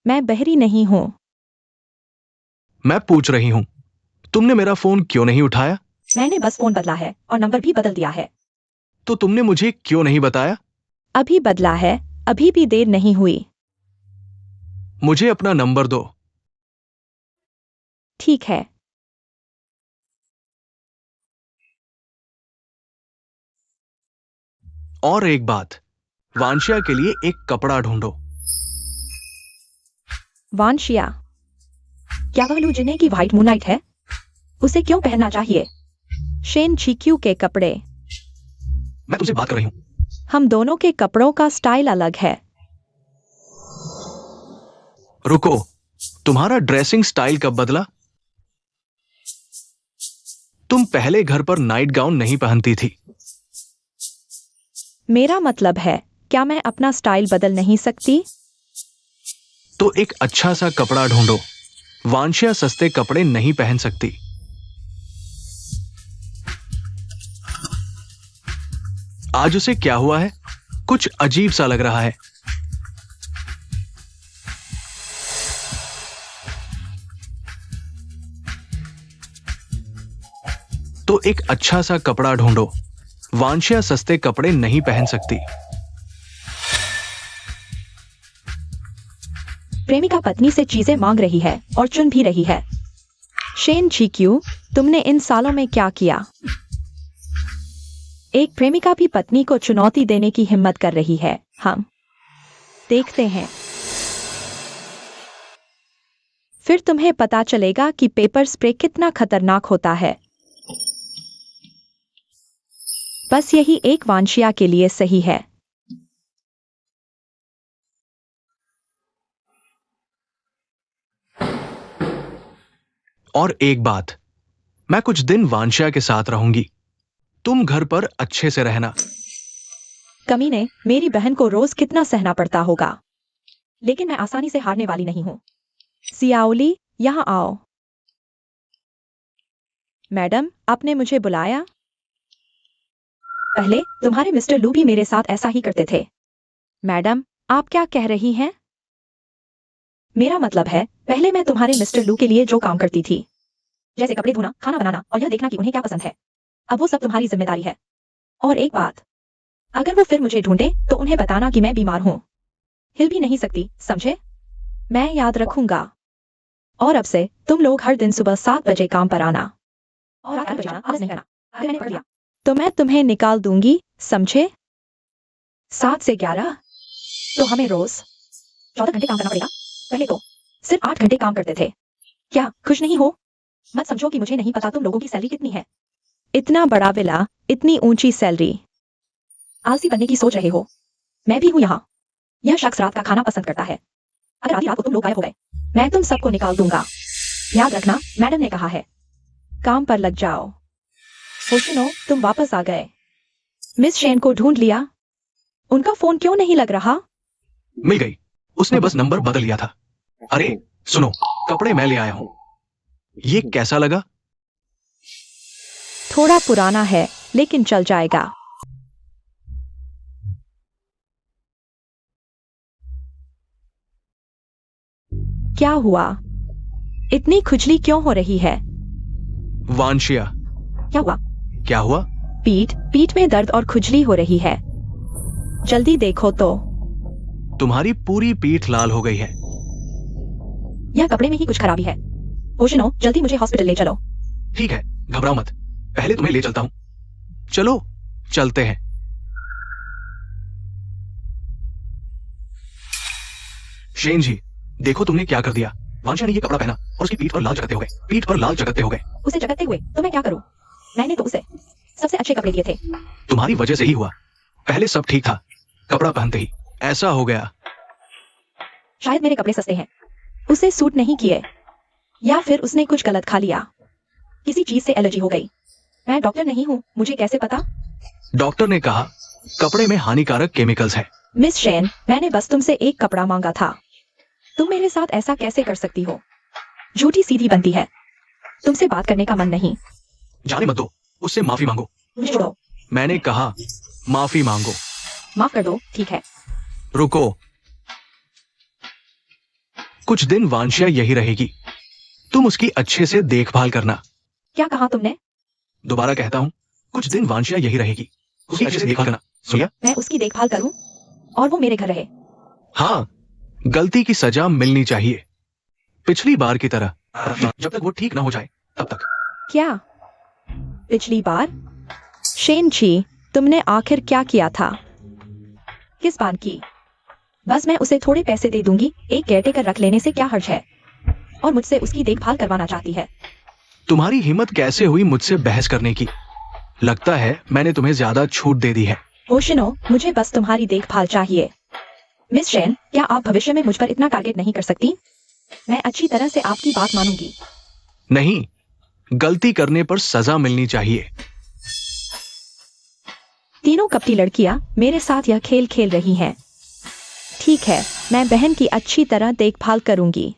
मैं बहरी नहीं हूं। मैं पूछ रही हूं, तुमने मेरा फोन क्यों नहीं उठाया? मैंने बस फोन बदला है और नंबर भी बदल दिया है। तो तुमने मुझे क्यों नहीं बताया? अभी बदला है, अभी भी देर नहीं हुई। मुझे अपना नंबर दो। ठीक है। और एक बात, वांशिया के लिए एक कपड़ा ढूंढो। वांशिया? क्या वह लू जिने की व्हाइट मूनलाइट है? उसे क्यों पहनना चाहिए? शेन चीक्यू के कपड़े। मैं तुमसे बात कर रही हूं। हम दोनों के कपड़ों का स्टाइल अलग है। रुको, तुम्हारा ड्रेसिंग स्टाइल कब बदला? तुम पहले घर पर नाइट गाउन नहीं पहनती थी। मेरा मतलब है, क्या मैं अपना स्टाइल बदल नहीं सकती? तो एक अच्छा सा कपड़ा ढूंढो। वांशिया सस्ते कपड़े नहीं पहन सकती। आज उसे क्या हुआ है? कुछ अजीब सा लग रहा है। तो एक अच्छा सा कपड़ा ढूंढो। वांशिया सस्ते कपड़े नहीं पहन सकती। प्रेमिका पत्नी से चीजें मांग रही है और चुन भी रही है। शेन चीक्यू, तुमने इन सालों में क्या किया? एक प्रेमिका भी पत्नी को चुनौती देने की हिम्मत कर रही है। हम देखते हैं। फिर तुम्हें पता चलेगा कि पेपर स्प्रे कितना खतरनाक होता है। बस यही एक वांशिया के लिए सही है। और एक बात, मैं कुछ दिन वांशिया के साथ रहूंगी। तुम घर पर अच्छे से रहना। कमीने, मेरी बहन को रोज कितना सहना पड़ता होगा, लेकिन मैं आसानी से हारने वाली नहीं हूं। सियाओली, यहां आओ। मैडम, आपने मुझे बुलाया? पहले तुम्हारे मिस्टर लू भी मेरे साथ ऐसा ही करते थे। मैडम, आप क्या कह रही हैं? मेरा मतलब है, पहले मैं तुम्हारे मिस्टर लू के लिए जो काम करती थी, जैसे कपड़े धोना, खाना बनाना और यह देखना कि उन्हें क्या पसंद है, अब वो सब तुम्हारी जिम्मेदारी है। और एक बात, अगर वो फिर मुझे ढूंढे तो उन्हें बताना कि मैं बीमार हूं, हिल भी नहीं सकती, समझे? मैं याद रखूंगा। और अब से तुम लोग हर दिन सुबह 7 बजे काम पर आना। और रात 8 बजे आना, आलस नहीं करना। अगर मैंने पढ़ लिया तो मैं तुम्हें निकाल दूंगी, समझे? 7 से 11, तो हमें रोज 14 घंटे काम करना पड़ेगा। पहले तो सिर्फ 8 घंटे काम करते थे। क्या खुश नहीं हो? मत समझो कि मुझे नहीं पता तुम लोगों की सैलरी कितनी है। इतना बड़ा विला, इतनी ऊंची सैलरी। आलसी बनने की सोच रहे हो? मैं भी हूं यहाँ। यह शख्स रात का खाना पसंद करता है। अगर आधी रात को तुम लोग गायब हो गए, मैं तुम सबको निकाल दूंगा। याद रखना, मैडम ने कहा है। काम पर लग जाओ। होशिनो, तुम वापस आ गए। मिस शेन को ढूंढ लिया? उनका फोन क्यों नहीं लग रहा? मिल गई, उसने बस नंबर बदल लिया था। अरे सुनो, कपड़े मैं ले आया हूं। ये कैसा लगा? थोड़ा पुराना है, लेकिन चल जाएगा। क्या हुआ? इतनी खुजली क्यों हो रही है? वांशिया। क्या हुआ? क्या हुआ? पीठ में दर्द और खुजली हो रही है। जल्दी देखो तो। तुम्हारी पूरी पीठ लाल हो गई है। यह कपड़े में ही कुछ खराबी है। होशिनो, जल्दी मुझे हॉस्पिटल ले चलो। ठीक है, घबराओ मत, पहले तुम्हें ले चलता हूं। चलो चलते हैं। शेन जी, देखो तुमने क्या कर दिया। वांशिया ने ये कपड़ा पहना और उसकी पीठ पर लाल जगते हो गए। पीठ पर लाल जगते हो गए। उसे जगते हुए तो मैं क्या करूं? मैंने तो उसे सबसे अच्छे कपड़े दिए थे। तुम्हारी वजह से ही हुआ। पहले सब ठीक था, कपड़ा पहनते ही ऐसा हो गया। शायद मेरे कपड़े सस्ते हैं, उसे सूट नहीं किए, या फिर उसने कुछ गलत खा लिया, किसी चीज से एलर्जी हो गई। मैं डॉक्टर नहीं हूँ, मुझे कैसे पता? डॉक्टर ने कहा कपड़े में हानिकारक केमिकल्स हैं। मिस शेन, मैंने बस तुमसे एक कपड़ा मांगा था। तुम मेरे साथ ऐसा कैसे कर सकती हो? झूठी सीधी बनती है। तुमसे बात करने का मन नहीं। जाने मत दो, उससे माफी मांगो। मुझे छोड़ो। मैंने कहा माफी मांगो। माफ कर दो, ठीक है। रुको, कुछ दिन वांशिया यही रहेगी। तुम उसकी अच्छे से देखभाल करना। क्या कहा तुमने? दोबारा कहता हूं, कुछ दिन वांशिया यही रहेगी, उसकी अच्छे से देखभाल करना। सुनिया? मैं उसकी देखभाल करूं और वो मेरे घर रहे? हाँ, गलती की सजा मिलनी चाहिए, पिछली बार की तरह। जब तक वो ठीक ना हो जाए तब तक। क्या पिछली बार? शेन जी, तुमने आखिर क्या किया था? किस बात की? बस मैं उसे थोड़े पैसे दे दूंगी, एक केयरटेकर रख लेने से क्या हर्ज है? और मुझसे उसकी देखभाल करवाना चाहती है। तुम्हारी हिम्मत कैसे हुई मुझसे बहस करने की? लगता है मैंने तुम्हें ज्यादा छूट दे दी है। होशिनो, मुझे बस तुम्हारी देखभाल चाहिए। मिस शेन, क्या आप भविष्य में मुझ पर इतना टारगेट नहीं कर सकती? मैं अच्छी तरह से आपकी बात मानूंगी। नहीं, गलती करने पर सजा मिलनी चाहिए। तीनों कपटी लड़कियां मेरे साथ यह खेल खेल रही हैं। ठीक है, मैं बहन की अच्छी तरह देखभाल करूंगी।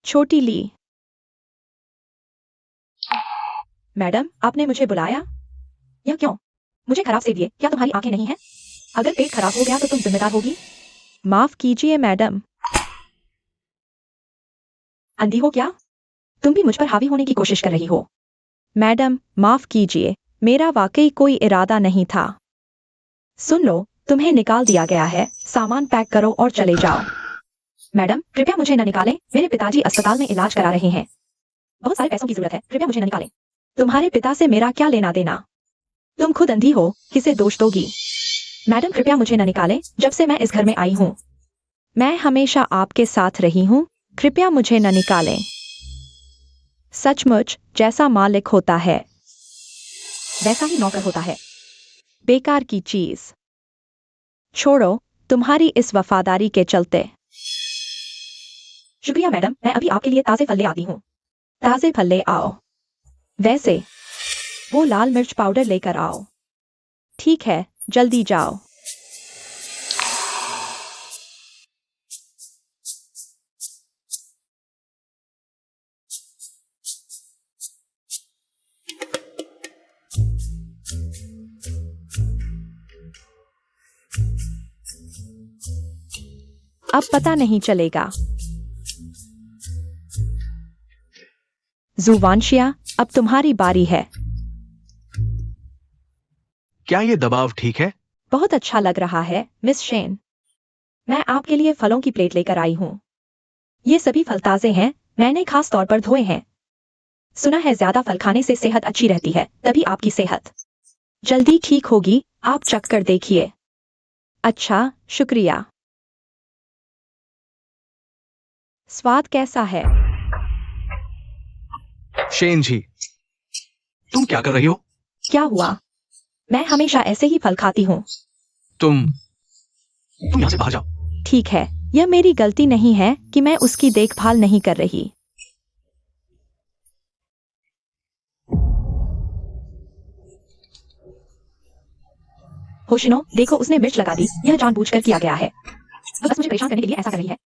छोटी ली। मैडम, आपने मुझे बुलाया? यह क्यों? मुझे खराब सेब दिए, क्या तुम्हारी आंखें नहीं हैं? अगर पेट खराब हो गया तो तुम जिम्मेदार होगी। माफ कीजिए मैडम। अंधी हो क्या? तुम भी मुझ पर हावी होने की कोशिश कर रही हो। मैडम, माफ कीजिए, मेरा वाकई कोई इरादा नहीं था। सुन लो, तुम्हें निकाल दिया गया है, सामान पैक करो और चले जाओ। मैडम, कृपया मुझे न निकालें, मेरे पिताजी अस्पताल में इलाज करा रहे हैं। बहुत सारे पैसों की जरूरत है, कृपया मुझे न निकालें। तुम्हारे पिता से मेरा क्या लेना देना? तुम खुद अंधी हो, किसे दोष दोगी? मैडम कृपया मुझे न निकालें, जब से मैं इस घर में आई हूँ मैं हमेशा आपके साथ रही हूँ, कृपया मुझे न निकालें। सचमुच जैसा मालिक होता है वैसा ही नौकर होता है। बेकार की चीज। छोड़ो, तुम्हारी इस वफादारी के चलते। शुक्रिया मैडम, मैं अभी आपके लिए ताजे फल ले आती हूँ। ताजे फल ले आओ। वैसे वो लाल मिर्च पाउडर लेकर आओ। ठीक है, जल्दी जाओ। अब पता नहीं चलेगा। जुवांशिया, अब तुम्हारी बारी है। क्या ये दबाव ठीक है? बहुत अच्छा लग रहा है मिस शेन। मैं आपके लिए फलों की प्लेट लेकर आई हूँ। ये सभी फल ताजे हैं, मैंने खास तौर पर धोए हैं। सुना है ज्यादा फल खाने से सेहत अच्छी रहती है, तभी आपकी सेहत जल्दी ठीक होगी। आप चख कर देखिए। अच्छा, शुक्रिया। स्वाद कैसा है? शेन जी, तुम क्या कर रही हो? क्या हुआ? मैं हमेशा ऐसे ही फल खाती हूँ। तुम यहाँ से बाहर जाओ। ठीक है, यह मेरी गलती नहीं है कि मैं उसकी देखभाल नहीं कर रही। होशिनो, देखो उसने मिर्च लगा दी। यह जानबूझकर किया गया है। वो बस मुझे परेशान करने के लिए ऐसा कर रही है।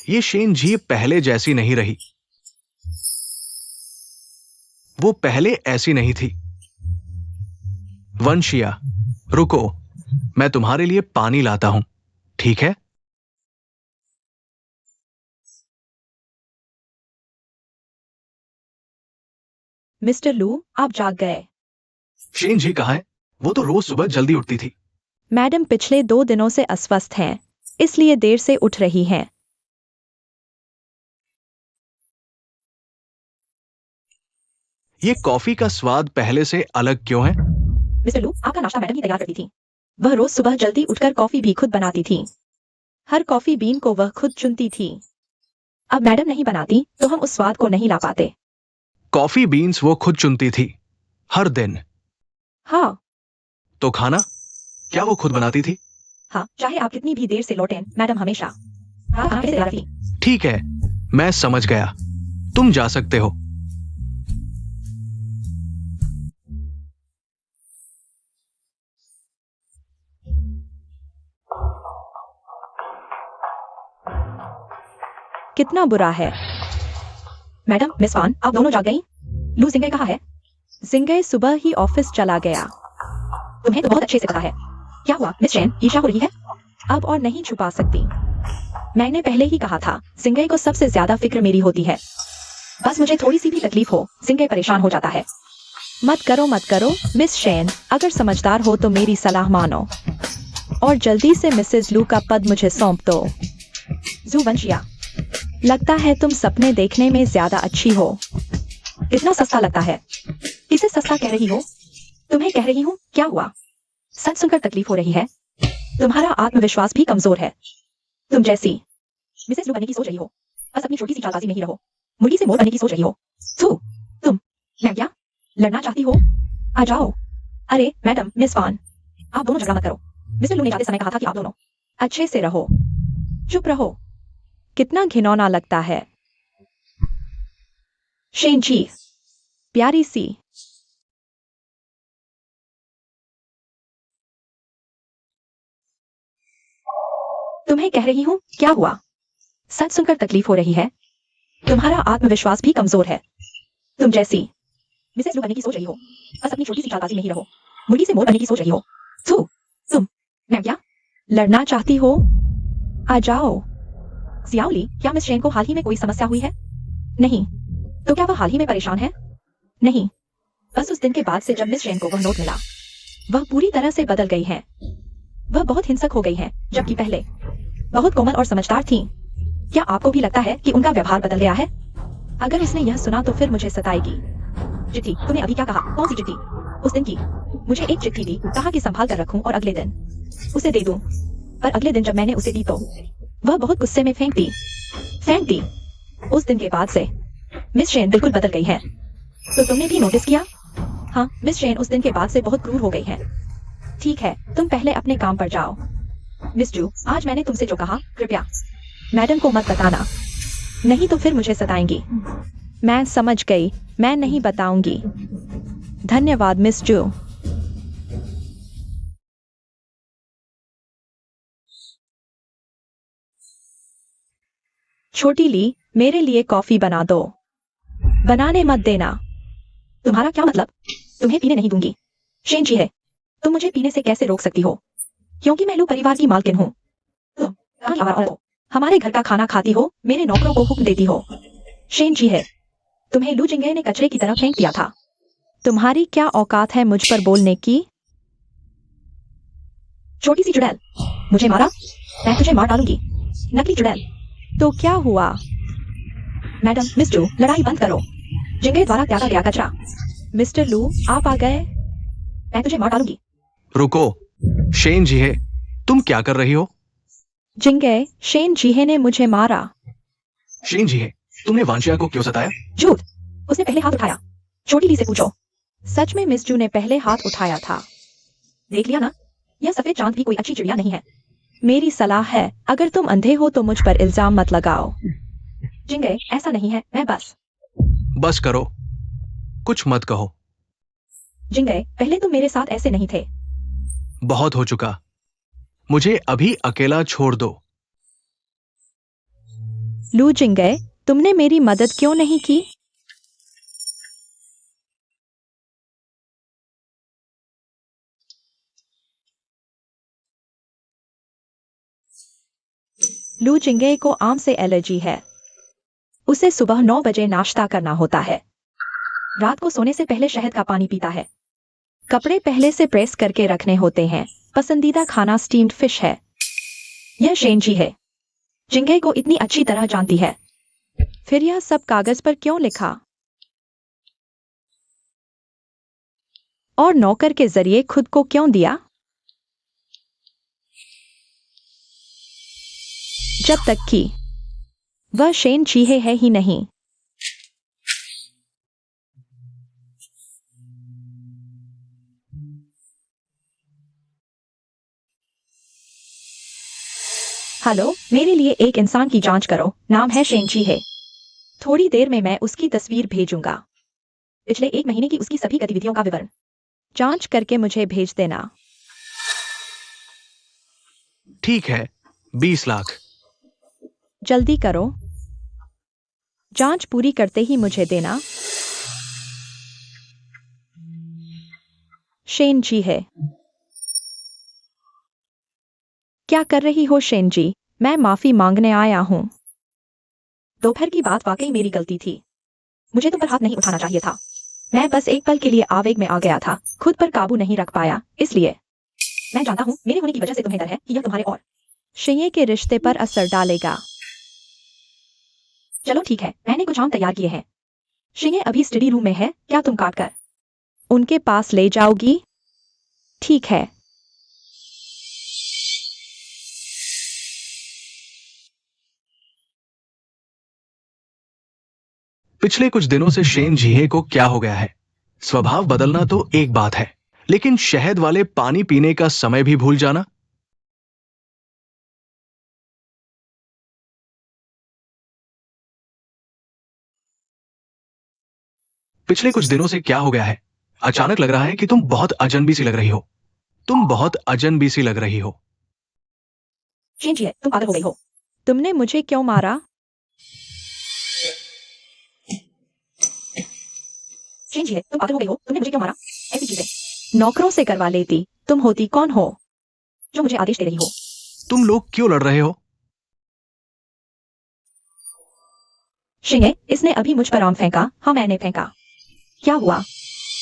ये शेन जी पहले जैसी नहीं रही। वो पहले ऐसी नहीं थी। वंशिया, रुको, मैं तुम्हारे लिए पानी लाता हूं, ठीक है? मिस्टर लू, आप जाग गए। शेन जी कहाँ है? वो तो रोज सुबह जल्दी उठती थी। मैडम पिछले 2 दिनों से अस्वस्थ हैं, इसलिए देर से उठ रही हैं। ये कॉफी का स्वाद पहले से अलग क्यों है? मिस्टर लू, आपका नाश्ता मैडम ही तैयार करती थी। वह रोज सुबह जल्दी उठकर कॉफी भी खुद बनाती थी। हर कॉफी बीन को वह खुद चुनती थी। अब मैडम नहीं बनाती तो हम उस स्वाद को नहीं ला पाते। कॉफी बीन्स वो खुद चुनती थी, हर दिन। हाँ। तो खाना क्या वो खुद बनाती थी? हाँ, चाहे आप कितनी भी देर से लौटें, मैडम हमेशा खाना कैसे तैयार रखती। ठीक है, मैं समझ गया। तुम जा सकते हो। कितना बुरा है। मैडम, मिस वान, आप दोनों जाग गई? लू जिंगे कहाँ है? जिंगे सुबह ही ऑफिस चला गया। तुम्हें तो बहुत अच्छे से पता है। क्या हुआ मिस चैन, ईर्ष्या हो रही है? अब और नहीं छुपा सकती। मैंने पहले ही कहा था, जिंगे को सबसे ज्यादा फिक्र मेरी होती है। बस मुझे थोड़ी सी भी तकलीफ हो, जिंगे परेशान हो जाता है। मत करो मिस शेन, अगर समझदार हो तो मेरी सलाह मानो और जल्दी से मिसेज लू का पद मुझे सौंप दो। जुवंशिया, लगता है तुम सपने देखने में ज्यादा अच्छी हो। इतना सस्ता लगता है। किसे सस्ता कह रही हो? तुम्हें कह रही हूँ। क्या हुआ? सच सुनकर तकलीफ हो रही है? तुम्हारा आत्मविश्वास भी कमजोर है। तुम जैसी मिसेज लू बनने की सोच रही हो, बस अपनी छोटी सी चालबाजी में ही रहो। मुर्गी से मोर बनने की सोच रही हो। तुम मैं क्या लड़ना चाहती हो? आ जाओ। अरे मैडम, मिस वान, आप दोनों झगड़ा मत करो। मिस्टर लू ने जाते समय कहा था कि आप दोनों अच्छे से रहो। चुप रहो। कितना घिनौना लगता है। शेन जी, प्यारी सी। तुम्हें कह रही हूँ। क्या हुआ? सच सुनकर तकलीफ हो रही है? तुम्हारा आत्मविश्वास भी कमजोर है। तुम जैसी मिसेज लू बनने की सोच रही हो, बस अपनी छोटी सी चालबाजी में ही रहो। मुर्गी से मोर बनने की सोच रही हो। तुम मैं क्या लड़ना चाहती हो? आ जाओ। जियाओली, क्या मिस शेन को हाल ही में कोई समस्या हुई है? नहीं। तो क्या वह हाल ही में परेशान है? नहीं, बस उस दिन के बाद से जब मिस शेन को वह नोट मिला, वह पूरी तरह से बदल गई हैं। वह बहुत हिंसक हो गई हैं, जबकि पहले बहुत कोमल और समझदार थीं। क्या आपको भी लगता है कि उनका व्यवहार बदल गया है? अगर उसने यह सुना तो फिर मुझे सताएगी। चिट्ठी, तुमने अभी क्या कहा? कौन सी चिट्ठी? उस दिन की। मुझे एक चिट्ठी दी, कहा कि संभाल कर रखूं और अगले दिन उसे दे दूं। पर अगले दिन जब मैंने उसे दी तो वह बहुत गुस्से में फेंक दी। उस दिन के बाद से मिस शेन बिल्कुल बदल गई है। तो तुमने भी नोटिस किया? हाँ, मिस शेन उस दिन के बाद से बहुत क्रूर हो गई है। ठीक है, तुम पहले अपने काम पर जाओ। मिस जू, आज मैंने तुमसे जो कहा, कृपया मैडम को मत बताना, नहीं तो फिर मुझे सताएंगी। मैं समझ गई, मैं नहीं बताऊंगी। धन्यवाद मिस जू। छोटी ली, मेरे लिए कॉफी बना दो। बनाने मत देना। तुम्हारा क्या मतलब? तुम्हें पीने नहीं दूंगी। शेन जी है, तुम मुझे पीने से कैसे रोक सकती हो? क्योंकि मैं लू परिवार की मालकिन हूँ। तुम कहाँ की आवारा हो? हमारे घर का खाना खाती हो, मेरे नौकरों को हुक्म देती हो। शेन जी है, तुम्हें लू जिंगे ने कचरे की तरह फेंक दिया था। तुम्हारी क्या औकात है मुझ पर बोलने की? छोटी सी चुड़ैल, मुझे मारा? मैं तुझे मार डालूंगी, नकली चुड़ैल। तो क्या हुआ? मैडम, मिस जू, लड़ाई बंद करो। जिंगे द्वारा त्यागा गया कचरा। मिस्टर लू, आप आ गए? मैं तुझे मार डालूंगी। रुको, शेन जी है, तुम क्या कर रही हो? जिंगे, शेन जीहे ने मुझे मारा। शेन जी है, तुमने वांशिया को क्यों सताया? झूठ, उसने पहले हाथ उठाया। छोटी ली से पूछो। सच में मिस जू ने पहले हाथ उठाया था। देख लिया ना, यह सफेद चांद भी कोई अच्छी चिड़िया नहीं है। मेरी सलाह है, अगर तुम अंधे हो तो मुझ पर इल्जाम मत लगाओ। जिंगे, ऐसा नहीं है, मैं बस करो, कुछ मत कहो। जिंगे, पहले तुम मेरे साथ ऐसे नहीं थे। बहुत हो चुका, मुझे अभी अकेला छोड़ दो। लू जिंगे, तुमने मेरी मदद क्यों नहीं की? लू जिंगे को आम से एलर्जी है। उसे सुबह 9 बजे नाश्ता करना होता है। रात को सोने से पहले शहद का पानी पीता है। कपड़े पहले से प्रेस करके रखने होते हैं। पसंदीदा खाना स्टीम्ड फिश है। यह शेन जी है, जिंगे को इतनी अच्छी तरह जानती है। फिर यह सब कागज पर क्यों लिखा? और नौकर के जरिए खुद को क्यों दिया? जब तक कि वह शेन चीहे है ही नहीं। हेलो, मेरे लिए एक इंसान की जांच करो, नाम है शेन चीहे। थोड़ी देर में मैं उसकी तस्वीर भेजूंगा। पिछले 1 महीने की उसकी सभी गतिविधियों का विवरण जांच करके मुझे भेज देना। ठीक है, 20 लाख। जल्दी करो, जांच पूरी करते ही मुझे देना। शेन जी है। क्या कर रही हो शेन जी? मैं माफी मांगने आया हूं। दोपहर की बात वाकई मेरी गलती थी। मुझे तुम पर हाथ नहीं उठाना चाहिए था। मैं बस एक पल के लिए आवेग में आ गया था, खुद पर काबू नहीं रख पाया, इसलिए। मैं जानता हूं मेरे होने की वजह से तुम्हें डर है कि यह तुम्हारे और शेये के रिश्ते पर असर डालेगा। चलो ठीक है, मैंने कुछ आम तैयार किए हैं। शेये अभी स्टडी रूम में है, क्या तुम काट कर उनके पास ले जाओगी? ठीक है। पिछले कुछ दिनों से शेन जीहे को क्या हो गया है? स्वभाव बदलना तो एक बात है, लेकिन शहद वाले पानी पीने का समय भी भूल जाना? पिछले कुछ दिनों से क्या हो गया है? अचानक लग रहा है कि तुम बहुत अजनबी सी लग रही हो। तुम बहुत अजनबी सी लग रही हो। शेन जी है, तुम पागल हो गई हो। तुमने मुझे क्यों मारा? शेन जी है, तुम पागल हो गई हो, तुमने मुझे क्यों मारा? ऐसी चीजें नौकरों से करवा लेती। तुम होती कौन हो जो मुझे आदेश दे रही हो? तुम लोग क्यों लड़ रहे हो? शिंगे, इसने अभी मुझ पर आम फेंका। हाँ, मैंने फेंका। क्या हुआ?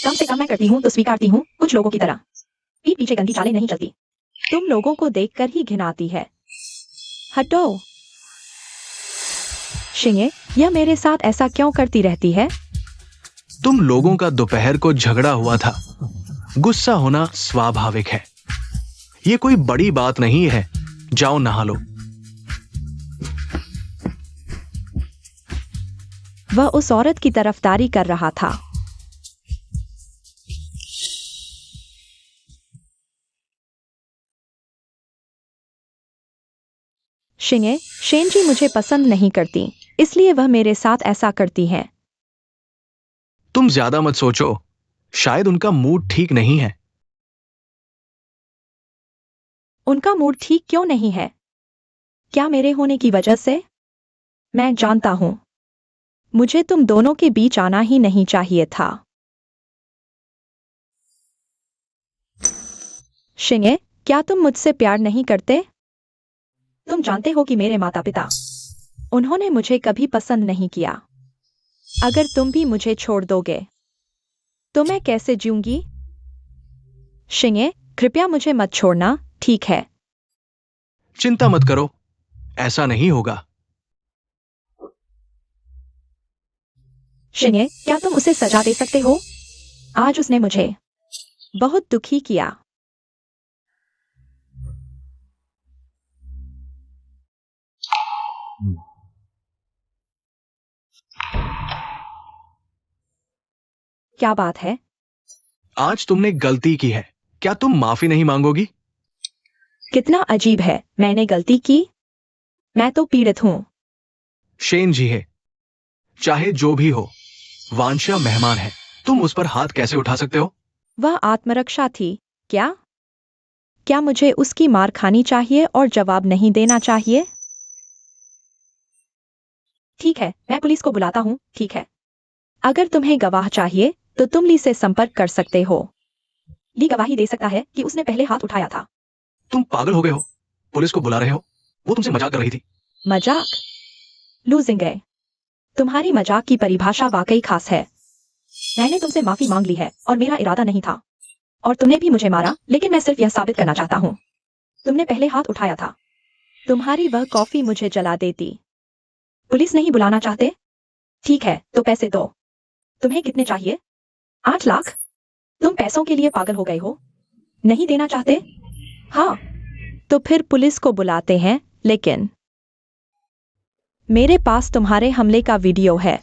कम से कम मैं करती हूँ तो स्वीकारती हूँ, कुछ लोगों की तरह पीठ पीछे गंदी चालें नहीं चलती। तुम लोगों को देखकर ही घिनाती है। हटो। शिंगे, यह मेरे साथ ऐसा क्यों करती रहती है? तुम लोगों का दोपहर को झगड़ा हुआ था। गुस्सा होना स्वाभाविक है। ये कोई बड़ी बात नहीं है। जाओ नहा लो। वह उस औरत की तरफदारी कर रहा था। शेन जी मुझे पसंद नहीं करती, इसलिए वह मेरे साथ ऐसा करती है। तुम ज्यादा मत सोचो, शायद उनका मूड ठीक नहीं है। उनका मूड ठीक क्यों नहीं है? क्या मेरे होने की वजह से? मैं जानता हूं। मुझे तुम दोनों के बीच आना ही नहीं चाहिए था। शिंगे, क्या तुम मुझसे प्यार नहीं करते? तुम जानते हो कि मेरे माता पिता, उन्होंने मुझे कभी पसंद नहीं किया। अगर तुम भी मुझे छोड़ दोगे तो मैं कैसे जीऊंगी? शिंगे, कृपया मुझे मत छोड़ना, ठीक है? चिंता मत करो, ऐसा नहीं होगा। शिंगे, क्या तुम उसे सजा दे सकते हो? आज उसने मुझे बहुत दुखी किया। क्या बात है? आज तुमने गलती की है, क्या तुम माफी नहीं मांगोगी? कितना अजीब है, मैंने गलती की? मैं तो पीड़ित हूं। शेन जी है, चाहे जो भी हो, वांशा मेहमान है, तुम उस पर हाथ कैसे उठा सकते हो? वह आत्मरक्षा थी। क्या क्या मुझे उसकी मार खानी चाहिए और जवाब नहीं देना चाहिए? ठीक है, मैं पुलिस को बुलाता हूं, ठीक है? अगर तुम्हें गवाह चाहिए तो तुम ली से संपर्क कर सकते हो। ली गवाही दे सकता है कि उसने पहले हाथ उठाया था। तुम पागल हो गए हो, पुलिस को बुला रहे हो? वो तुमसे मजाक कर रही थी। मजाक? लूजिंग गए। तुम्हारी मजाक की परिभाषा वाकई खास है। मैंने तुमसे माफी मांग ली है और मेरा इरादा नहीं था, और तुमने भी मुझे मारा, लेकिन मैं सिर्फ यह साबित करना चाहता हूं। तुमने पहले हाथ उठाया था। तुम्हारी वह कॉफी मुझे जला देती। पुलिस नहीं बुलाना चाहते? ठीक है, तो पैसे दो। तुम्हें कितने चाहिए? 8 लाख? तुम पैसों के लिए पागल हो गए हो? नहीं देना चाहते? हाँ, तो फिर पुलिस को बुलाते हैं, लेकिन मेरे पास तुम्हारे हमले का वीडियो है।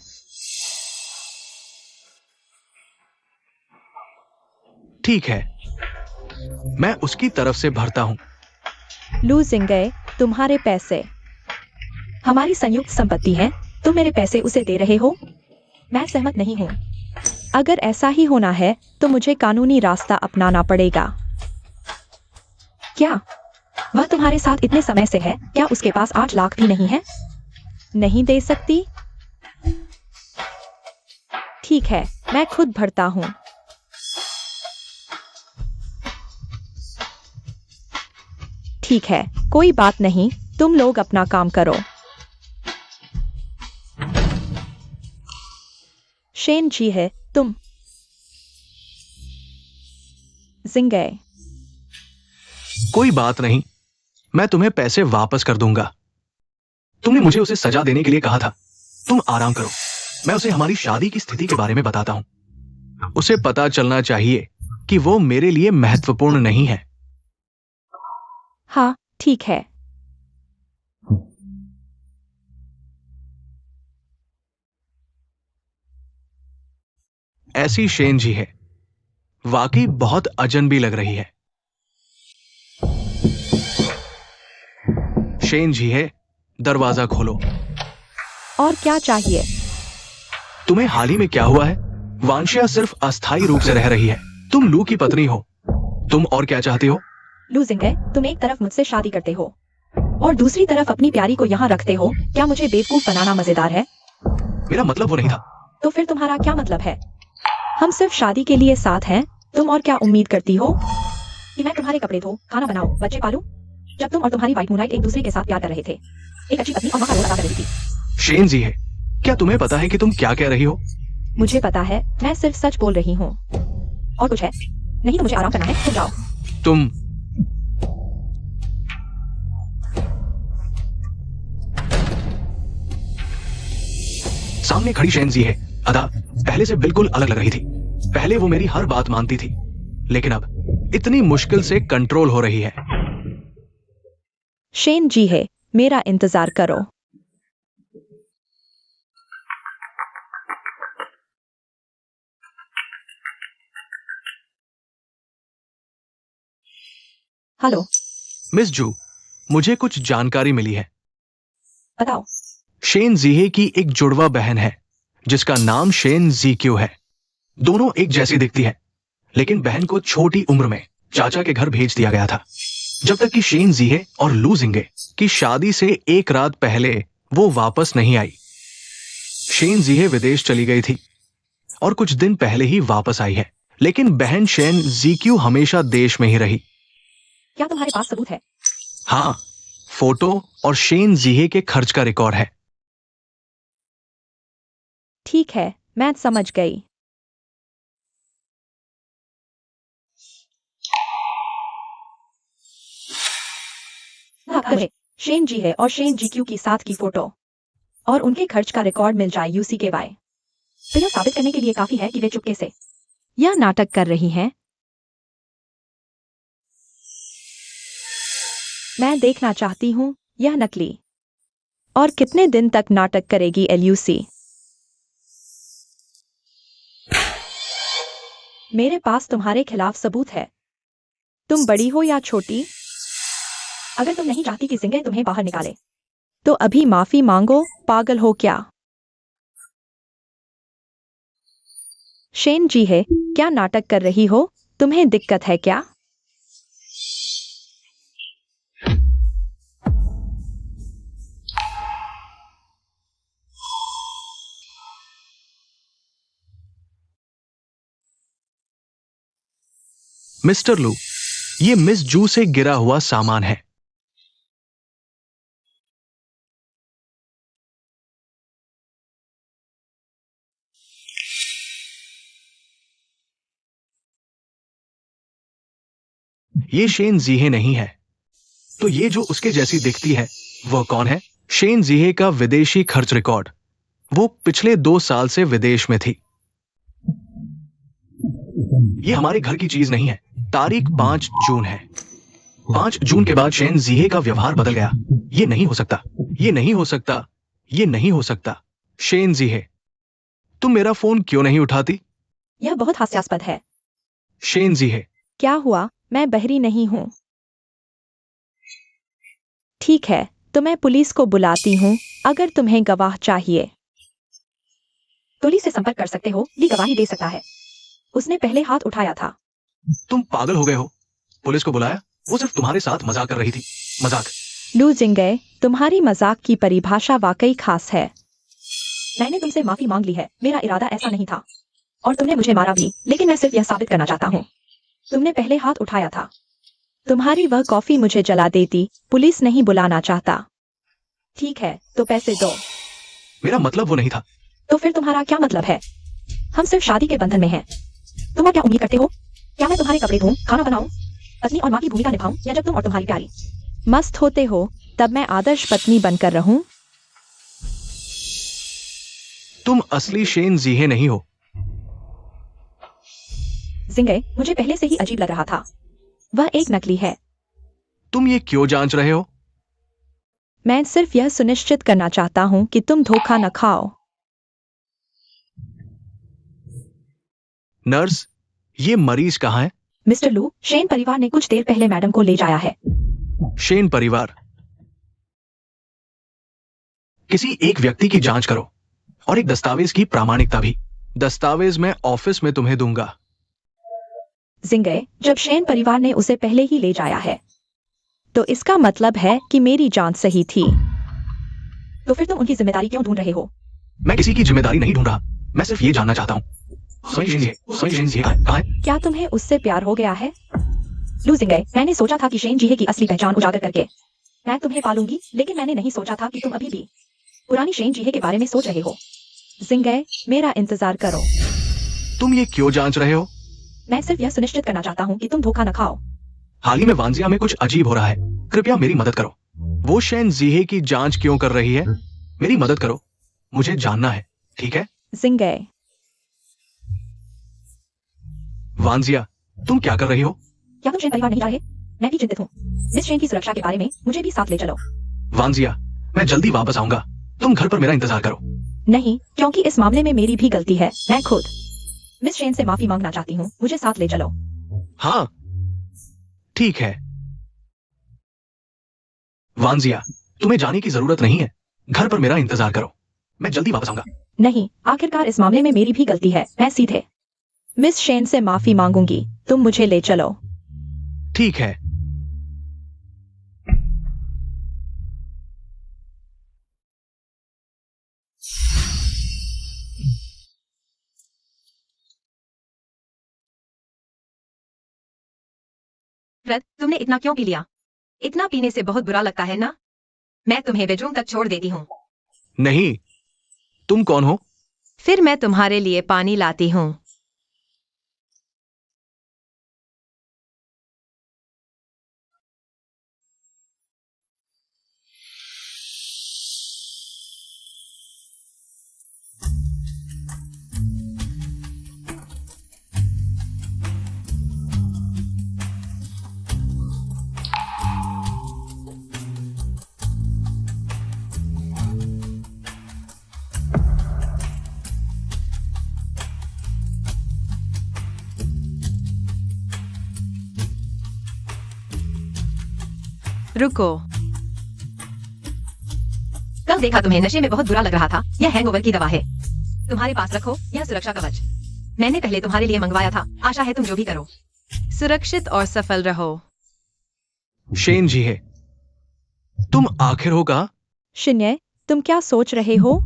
ठीक है, मैं उसकी तरफ से भरता हूं। लूजिंग गए, तुम्हारे पैसे हमारी संयुक्त संपत्ति है। तुम मेरे पैसे उसे दे रहे हो? मैं सहमत नहीं हूं। अगर ऐसा ही होना है तो मुझे कानूनी रास्ता अपनाना पड़ेगा। क्या वह तुम्हारे साथ इतने समय से है? क्या उसके पास 8 लाख भी नहीं है? नहीं दे सकती? ठीक है, मैं खुद भरता हूं। ठीक है, कोई बात नहीं, तुम लोग अपना काम करो। शेन जी है, तुम जिंगे। कोई बात नहीं, मैं तुम्हें पैसे वापस कर दूंगा। तुमने मुझे उसे सजा देने के लिए कहा था। तुम आराम करो, मैं उसे हमारी शादी की स्थिति के बारे में बताता हूं। उसे पता चलना चाहिए कि वो मेरे लिए महत्वपूर्ण नहीं है। हाँ, ठीक है। ऐसी शेन जी है, वाकई बहुत अजनबी लग रही है। शेन जी है, दरवाजा खोलो। और क्या चाहिए? तुम्हें हाल ही में क्या हुआ है? वांशिया सिर्फ अस्थायी रूप से रह रही है। तुम लू की पत्नी हो। तुम और क्या चाहती हो? लूजिंग है, तुम एक तरफ मुझसे शादी करते हो और दूसरी तरफ अपनी प्यारी को यहाँ रखते हो। क्या मुझे बेवकूफ बनाना मजेदार है? मेरा मतलब वो नहीं था। तो फिर तुम्हारा क्या मतलब है? हम सिर्फ शादी के लिए साथ हैं। तुम और क्या उम्मीद करती हो? कि मैं तुम्हारे कपड़े धो, खाना बनाऊं, बच्चे पालूं? जब तुम और तुम्हारी वाइफ मूनलाइट एक दूसरे के साथ प्यार कर रहे थे, एक अच्छी पत्नी और मां का रोल अदा कर रही थी। शेन जी है, क्या तुम्हें पता है कि तुम क्या कह रही हो? मुझे पता है, मैं सिर्फ सच बोल रही हूँ। और कुछ है? नहीं तो मुझे आराम करना है, तुम जाओ। तुम सामने खड़ी शेन जी है, अदा पहले से बिल्कुल अलग लग रही थी। पहले वो मेरी हर बात मानती थी, लेकिन अब इतनी मुश्किल से कंट्रोल हो रही है। शेन जी है, मेरा इंतजार करो। हेलो, मिस जू, मुझे कुछ जानकारी मिली है। बताओ। शेन जीहे की एक जुड़वा बहन है जिसका नाम शेन जीक्यू है। दोनों एक जैसी दिखती है, लेकिन बहन को छोटी उम्र में चाचा के घर भेज दिया गया था, जब तक कि शेन जीहे और लू जिंगे की शादी से एक रात पहले वो वापस नहीं आई। शेन जीहे विदेश चली गई थी और कुछ दिन पहले ही वापस आई है, लेकिन बहन शेन जीक्यू हमेशा देश में ही रही। क्या तुम्हारे पास सबूत है? हाँ, फोटो और शेन जीहे के खर्च का रिकॉर्ड है। ठीक है, मैं समझ गई। मुझे शेन जी है और शेन जी क्यू की साथ की फोटो और उनके खर्च का रिकॉर्ड मिल जाए UCKY। तो यह साबित करने के लिए काफी है कि वे चुपके से यह नाटक कर रही हैं। मैं देखना चाहती हूँ यह नकली और कितने दिन तक नाटक करेगी LUC। मेरे पास तुम्हारे खिलाफ सबूत है। तुम बड़ी हो या छोटी, अगर तुम नहीं चाहती कि जिंगे तुम्हें बाहर निकाले तो अभी माफी मांगो। पागल हो क्या? शेन जी है, क्या नाटक कर रही हो? तुम्हें दिक्कत है क्या? मिस्टर लू, ये मिस जू से गिरा हुआ सामान है। ये शेन जीहे नहीं है, तो ये जो उसके जैसी दिखती है वह कौन है? शेन जीहे का विदेशी खर्च रिकॉर्ड। वो पिछले 2 साल से विदेश में थी। ये हमारे घर की चीज नहीं है। तारीख 5 जून है। 5 जून के बाद शेन जीहे का व्यवहार बदल गया। ये नहीं हो सकता, ये नहीं हो सकता, ये नहीं हो सकता। शेन जीहे, तुम मेरा फोन क्यों नहीं उठाती? यह बहुत हास्यास्पद है। शेन जीहे, क्या हुआ? मैं बहरी नहीं हूं। ठीक है, तो मैं पुलिस को बुलाती हूं अगर तुम्हें गवाह चाहिए। पुलिस से संपर्क कर सकते हो, ये गवाही दे सकता है। उसने पहले हाथ उठाया था। तुम पागल हो गए हो। पुलिस को बुलाया? वो सिर्फ तुम्हारे साथ मजाक कर रही थी। मजाक? लू जिंगे, तुम्हारी मजाक की परिभाषा वाकई खास है। मैंने तुमसे माफी मांग ली है। मेरा इरादा ऐसा नहीं था और तुमने मुझे मारा भी, लेकिन मैं सिर्फ यह साबित करना चाहता हूँ। तुमने पहले हाथ उठाया था। तुम्हारी वह कॉफी मुझे जला देती। पुलिस नहीं बुलाना चाहता। ठीक है, तो पैसे दो। मेरा मतलब वो नहीं था। तो फिर तुम्हारा क्या मतलब है? हम सिर्फ शादी के बंधन में हैं। तुम और क्या उम्मीद करते हो? क्या मैं तुम्हारे कपड़े धोऊं, खाना बनाऊं, पत्नी और माँ की भूमिका निभाऊं, या जब तुम और तुम्हारी प्यारी मस्त होते हो तब मैं आदर्श पत्नी बनकर रहूं? तुम असली शेन जीहे नहीं हो। जिंगे, मुझे पहले से ही अजीब लग रहा था। वह एक नकली है। तुम ये क्यों जांच रहे हो? मैं सिर्फ यह सुनिश्चित करना चाहता हूं कि तुम धोखा न खाओ। नर्स, ये मरीज कहाँ है? मिस्टर लू, शेन परिवार ने कुछ देर पहले मैडम को ले जाया है। शेन परिवार? किसी एक व्यक्ति की जांच करो और एक दस्तावेज की प्रामाणिकता भी। दस्तावेज मैं ऑफिस में तुम्हें दूंगा। जिंगे, जब शेन परिवार ने उसे पहले ही ले जाया है तो इसका मतलब है कि मेरी जांच सही थी। तो फिर तुम उनकी जिम्मेदारी क्यों ढूंढ रहे हो? मैं किसी की जिम्मेदारी नहीं ढूंढ रहा। मैं सिर्फ ये जानना चाहता हूँ शेन जीहे कहाँ है? क्या तुम्हें उससे प्यार हो गया है? लू जिंगे, मैंने सोचा था कि शेन जीहे की असली पहचान उजागर करके मैं तुम्हें पालूंगी, लेकिन मैंने नहीं सोचा था कि तुम अभी भी पुरानी शेन जीहे के बारे में सोच रहे हो। जिंगे, मेरा इंतजार करो। तुम ये क्यों जांच रहे हो? मैं सिर्फ यह सुनिश्चित करना चाहता हूँ कि तुम धोखा न खाओ। हाल ही में वांजिया में कुछ अजीब हो रहा है। कृपया मेरी मदद करो। वो शेन जीहे की जांच क्यों कर रही है? मेरी मदद करो, मुझे जानना है। ठीक है जिंगे, वांजिया, तुम क्या कर रही हो? क्या तुम शेन परिवार नहीं जा रहे? मैं भी चिंतित हूँ। मिस शेन की सुरक्षा के बारे में मुझे भी साथ ले चलो। वांजिया, मैं जल्दी वापस आऊंगा। तुम घर पर मेरा इंतजार करो। नहीं, क्योंकि इस मामले में मेरी भी गलती है। मैं खुद मिस शेन से माफी मांगना चाहती हूँ। मुझे साथ ले चलो। हाँ, ठीक है। वांजिया, तुम्हें जाने की जरूरत नहीं है। घर पर मेरा इंतजार करो। मैं जल्दी वापस आऊंगा। नहीं, आखिरकार इस मामले में मेरी भी गलती है। मैं सीधे मिस शेन से माफी मांगूंगी। तुम मुझे ले चलो। ठीक है। व्रत, तुमने इतना क्यों पी लिया? इतना पीने से बहुत बुरा लगता है ना? मैं तुम्हें बेडरूम तक छोड़ देती हूँ। नहीं, तुम कौन हो? फिर मैं तुम्हारे लिए पानी लाती हूँ। रुको। कल देखा तुम्हें नशे में बहुत बुरा लग रहा था। यह हैंगओवर की दवा है। तुम्हारे पास रखो, यह सुरक्षा कवच। मैंने पहले तुम्हारे लिए मंगवाया था। आशा है तुम जो भी करो, सुरक्षित और सफल रहो। शेन जी है। तुम आखिर हो का? शिन्ये, तुम क्या सोच रहे हो?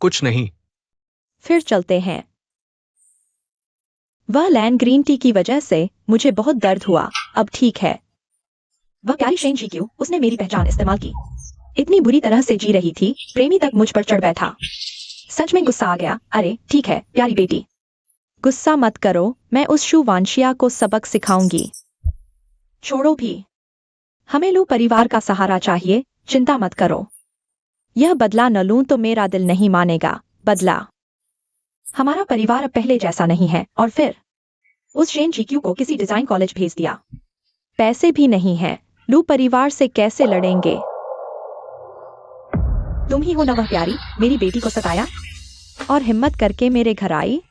कुछ नहीं। फिर चलते हैं। वह लैंड ग्रीन टी की वजह से मुझे बहुत दर्द हुआ। अब ठीक है। वह प्यारी शेन जी क्यों उसने मेरी पहचान इस्तेमाल की। इतनी बुरी तरह से जी रही थी, प्रेमी तक मुझ पर चढ़ बैठा। सच में गुस्सा आ गया। अरे ठीक है प्यारी बेटी, गुस्सा मत करो। मैं उस शू वांशिया को सबक सिखाऊंगी। छोड़ो भी, हमें लू परिवार का सहारा चाहिए। चिंता मत करो। यह बदला न लूं तो मेरा दिल नहीं मानेगा। बदला। हमारा परिवार अब पहले जैसा नहीं है। और फिर उस शेन जीक्यू को किसी डिजाइन कॉलेज भेज दिया। पैसे भी नहीं है। लू परिवार से कैसे लड़ेंगे? तुम ही हो ना वह प्यारी, मेरी बेटी को सताया और हिम्मत करके मेरे घर आई।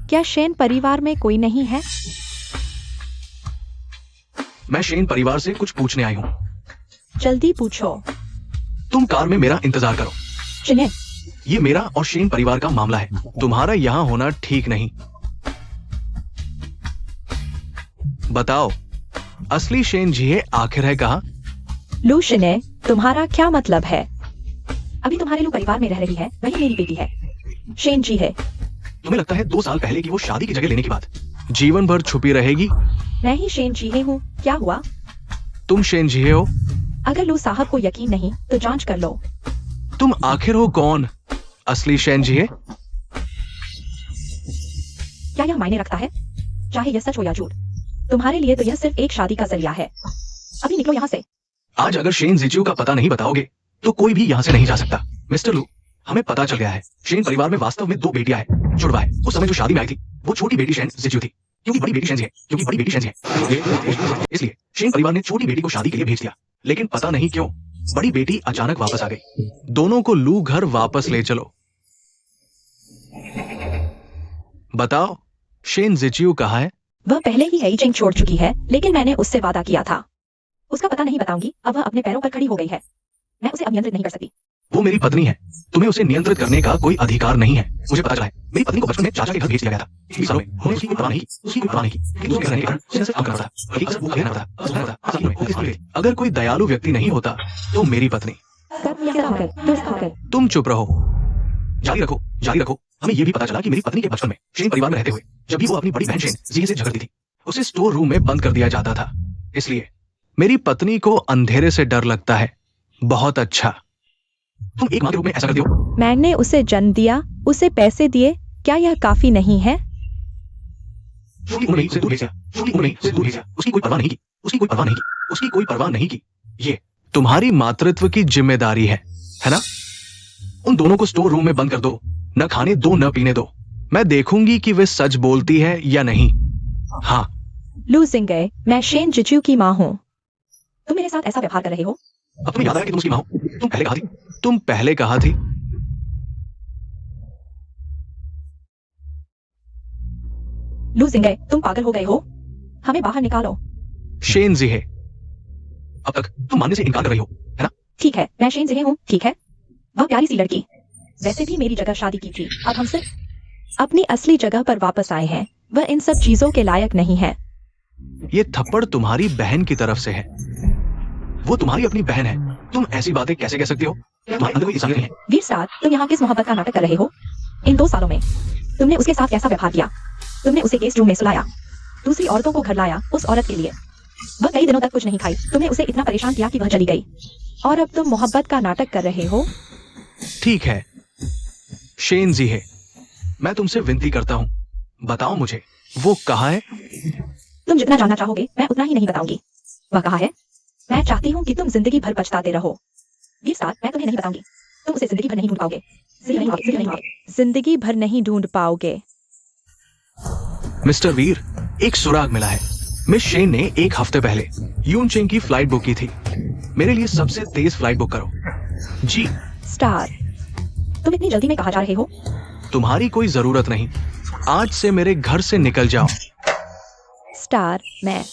क्या शेन परिवार में कोई नहीं है? मैं शेन परिवार से कुछ पूछने आई हूँ। जल्दी पूछो। तुम कार में मेरा इंतजार करो। चिन्हे, ये मेरा और शेन परिवार का मामला है। तुम्हारा यहाँ होना ठीक नहीं। बताओ, असली शेन जी आखिर है कहाँ? लू शिने, तुम्हारा क्या मतलब है? अभी तुम्हारे लू परिवार में रह रही है, वही मेरी बेटी है। शेन जी है। तुम्हें लगता है 2 साल पहले की वो शादी की जगह लेने की बात जीवन भर छुपी रहेगी? मैं ही शेन जी हूँ। क्या हुआ? तुम शेन जी हो? अगर लू साहब को यकीन नहीं तो जांच कर लो। तुम आखिर हो कौन? असली शेन जी? क्या यह मायने रखता है? चाहे यह सच हो या झूठ, तुम्हारे लिए तो यह सिर्फ एक शादी का जरिया है। अभी निकलो यहाँ से। आज अगर शेन जिचियो का पता नहीं बताओगे तो कोई भी यहाँ से नहीं जा सकता। मिस्टर लू, हमें पता चल गया है शेन परिवार में वास्तव में 2 बेटियां हैं। जुड़वा है। उस समय जो शादी में आई थी वो छोटी बेटी शेन जिचियो थी, क्योंकि बड़ी बेटी शेन जी है। इसलिए शेन परिवार ने छोटी बेटी को शादी के लिए भेज दिया। लेकिन पता नहीं क्यों बड़ी बेटी अचानक वापस आ गई। दोनों को लू घर वापस ले चलो। बताओ, शेन जिचियो कहाँ है? वह पहले ही हेइचिंग छोड़ चुकी है, लेकिन मैंने उससे वादा किया था। उसका पता नहीं बताऊंगी। अब वह अपने पैरों पर खड़ी हो गई है। मैं उसे अब नियंत्रित नहीं कर सकती। वो मेरी पत्नी है। तुम्हें उसे नियंत्रित करने का कोई अधिकार नहीं है। मुझे पता चला है मेरी पत्नी को बचपन में चाचा के घर भेज दिया गया था। 20 सालों में उन्होंने उसकी कोई परवाह नहीं की। लेकिन उसके घर रहने के कारण उसे सिर्फ काम करना पड़ा। ठीक है, वो कहना पड़ा। अगर कोई दयालु व्यक्ति नहीं होता तो मेरी पत्नी। तुम चुप रहो। जारी रखो, जारी रखो। हमें यह भी पता चला कि मेरी पत्नी के बचपन में शेन परिवार में रहते हुए जब भी वो अपनी बड़ी बहन शेन जी से झगड़ती थी, उसे स्टोर रूम में बंद कर दिया जाता था। इसलिए मेरी पत्नी को अंधेरे से डर लगता है। बहुत अच्छा, तुम एक मां के रूप में ऐसा करती हो। मैंने उसे जन्म दिया, उसे पैसे दिए। क्या यह काफी नहीं है? छोटी उम्र में उसे दूर भेजा, छोटी उम्र में उसे दूर भेजा। उसकी कोई परवाह नहीं की, उसकी कोई परवाह नहीं की, उसकी कोई परवाह नहीं की। ये तुम्हारी मातृत्व की जिम्मेदारी है ना? उन दोनों को स्टोर रूम में बंद कर दो। न खाने दो, न पीने दो। मैं देखूंगी कि वे सच बोलती है या नहीं। हाँ। लू जिंगे, मैं शेन जिजू की माँ हूँ। तुम मेरे साथ ऐसा व्यवहार कर रहे हो? अब तुम्हें याद आया कि तुम उसकी माँ हो? तुम पहले कहा थी। तुम पहले कहा थी। लू जिंगे, तुम पागल हो गए हो? हमें बाहर निकालो। शेन जिहे, अब तक तुम मानने से इनकार कर रही हो, है ना? ठीक है, मैं शेन जिहे हूँ, ठीक है। वह प्यारी सी लड़की वैसे भी मेरी जगह शादी की थी। अब हम सिर्फ अपनी असली जगह पर वापस आए हैं। वह इन सब चीजों के लायक नहीं है। ये थप्पड़ तुम्हारी बहन की तरफ से है। वो तुम्हारी अपनी बहन है। तुम ऐसी बातें कैसे कह सकती हो? तुम्हारे अंदर कोई इंसान नहीं है। वीर स्टार, तुम यहाँ किस मोहब्बत का नाटक कर रहे हो? इन 2 सालों में तुमने उसके साथ कैसा व्यवहार किया? तुमने उसे गेस्ट रूम में सुलाया, दूसरी औरतों को घर लाया उस औरत के लिए। वह कई दिनों तक कुछ नहीं खाई। तुमने उसे इतना परेशान किया कि वह चली गई। और अब तुम मोहब्बत का नाटक कर रहे हो? ठीक है शेन जी है, मैं तुमसे विनती करता हूँ, बताओ मुझे वो कहाँ है? तुम जितना जानना चाहोगे मैं उतना ही नहीं बताऊंगी। वह कहाँ है? मैं चाहती हूँ कि तुम जिंदगी भर पछताते रहो। वीर स्टार, मैं तुम्हें नहीं बताऊंगी। तुम उसे जिंदगी भर नहीं ढूंढ पाओगे। जिंदगी भर नहीं ढूंढ पाओगे। मिस्टर वीर, एक सुराग मिला है। मिस शेन ने 1 हफ्ते पहले यूनचेंग की फ्लाइट बुक की थी। मेरे लिए सबसे तेज फ्लाइट बुक करो। जी। स्टार, तुम इतनी जल्दी में कहाँ जा रहे हो? तुम्हारी कोई जरूरत नहीं। आज से मेरे घर से निकल जाओ। स्टार, मैं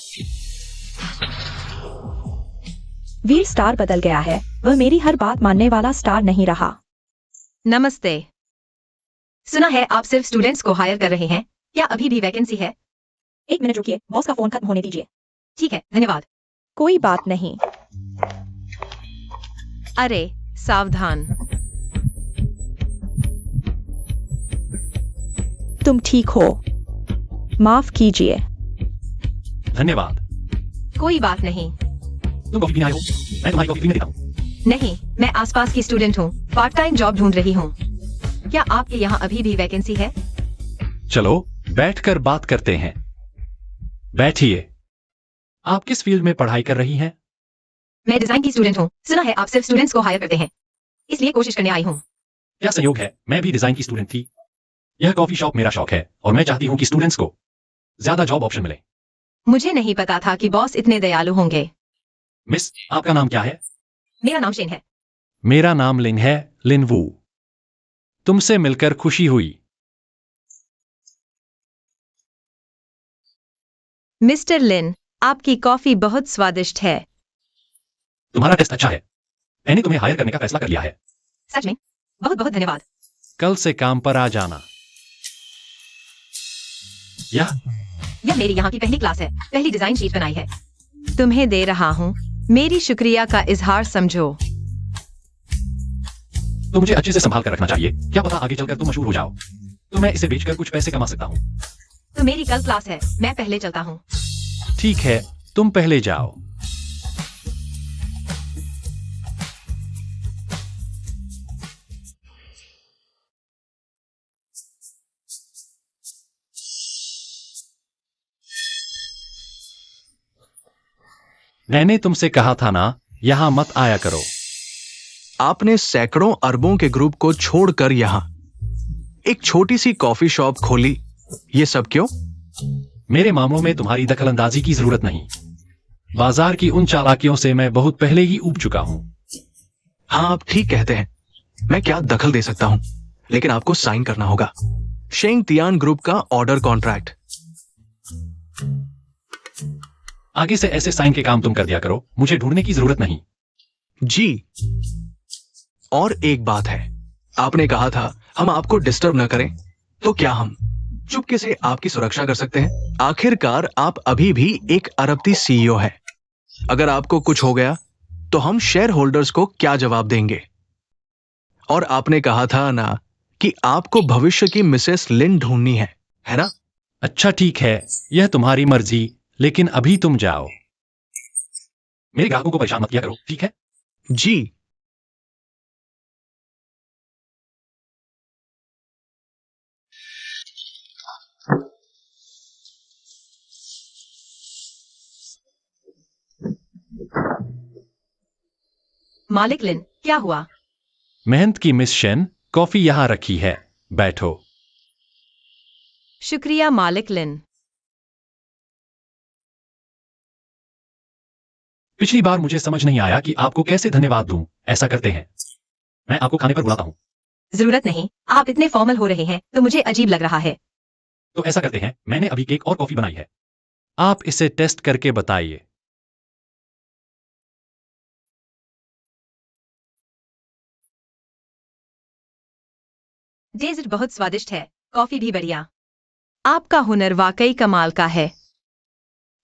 वीर स्टार बदल गया है। वह मेरी हर बात मानने वाला स्टार नहीं रहा। नमस्ते। सुना है आप सिर्फ स्टूडेंट्स को हायर कर रहे हैं, क्या अभी भी वैकेंसी है? 1 मिनट रुकिए, बॉस का फोन खत्म होने दीजिए। ठीक है, धन्यवाद। कोई बात नहीं। अरे सावधान। तुम ठीक हो? माफ कीजिए। धन्यवाद। कोई बात नहीं। तुम कॉफी पीने आए हो? मैं तुम्हारी कॉफी फ्री में देता हूँ। नहीं, मैं आसपास की स्टूडेंट हूँ, पार्ट टाइम जॉब ढूंढ रही हूँ। क्या आपके यहाँ अभी भी वैकेंसी है? चलो बैठकर बात करते हैं। बैठिए। आप किस फील्ड में पढ़ाई कर रही हैं? मैं डिजाइन की स्टूडेंट हूँ। सुना है आप सिर्फ स्टूडेंट्स को हायर करते हैं, इसलिए कोशिश करने आई हूँ। क्या संयोग है, मैं भी डिजाइन की स्टूडेंट थी। यह कॉफी शॉप मेरा शौक है और मैं चाहती हूँ कि स्टूडेंट्स को ज्यादा जॉब ऑप्शन मिले। मुझे नहीं पता था कि बॉस इतने दयालु होंगे। मिस, आपका नाम क्या है? मेरा नाम शेन है। मेरा नाम लिन है, लिन वू। तुमसे मिलकर खुशी हुई। मिस्टर लिन, आपकी कॉफी बहुत स्वादिष्ट है। तुम्हारा टेस्ट अच्छा है। मैंने तुम्हें हायर करने का फैसला कर लिया है। सच में? बहुत बहुत धन्यवाद। कल से काम पर आ जाना। यह मेरी यहाँ की पहली क्लास है, पहली डिजाइन शीट बनाई है। तुम्हें दे रहा हूँ, मेरी शुक्रिया का इजहार समझो। तो मुझे अच्छे से संभाल कर रखना चाहिए। क्या पता आगे चलकर तुम मशहूर हो जाओ, तो मैं इसे बेचकर कुछ पैसे कमा सकता हूँ। तो मेरी कल क्लास है, मैं पहले चलता हूँ। ठीक है, तुम पहले जाओ। मैंने तुमसे कहा था ना, यहां मत आया करो। आपने सैकड़ों अरबों के ग्रुप को छोड़कर यहां एक छोटी सी कॉफी शॉप खोली, ये सब क्यों? मेरे मामलों में तुम्हारी दखलंदाजी की जरूरत नहीं। बाजार की उन चालाकियों से मैं बहुत पहले ही ऊब चुका हूं। हाँ, आप ठीक कहते हैं। मैं क्या दखल दे सकता हूं, लेकिन आपको साइन करना होगा। शेंग तियान ग्रुप का ऑर्डर कॉन्ट्रैक्ट। आगे से ऐसे साइन के काम तुम कर दिया करो, मुझे ढूंढने की जरूरत नहीं। जी। और एक बात है, आपने कहा था हम आपको डिस्टर्ब न करें, तो क्या हम चुपके से आपकी सुरक्षा कर सकते हैं? आखिरकार आप अभी भी एक अरबती सीईओ है। अगर आपको कुछ हो गया तो हम शेयर होल्डर्स को क्या जवाब देंगे? और आपने कहा था ना कि आपको भविष्य की मिसेस लिन ढूंढनी है ना? अच्छा ठीक है, यह तुम्हारी मर्जी, लेकिन अभी तुम जाओ। मेरे ग्राहकों को परेशान मत किया करो, ठीक है? जी। मालिक लिन, क्या हुआ? मेहनत की मिस शेन, कॉफी यहां रखी है, बैठो। शुक्रिया मालिक लिन। पिछली बार मुझे समझ नहीं आया कि आपको कैसे धन्यवाद दूं। ऐसा करते हैं, मैं आपको खाने पर बुलाता हूं। जरूरत नहीं, आप इतने फॉर्मल हो रहे हैं तो मुझे अजीब लग रहा है। तो ऐसा करते हैं, मैंने अभी केक और कॉफी बनाई है, आप इसे टेस्ट करके बताइए। डेजर्ट बहुत स्वादिष्ट है, कॉफी भी बढ़िया। आपका हुनर वाकई कमाल का है।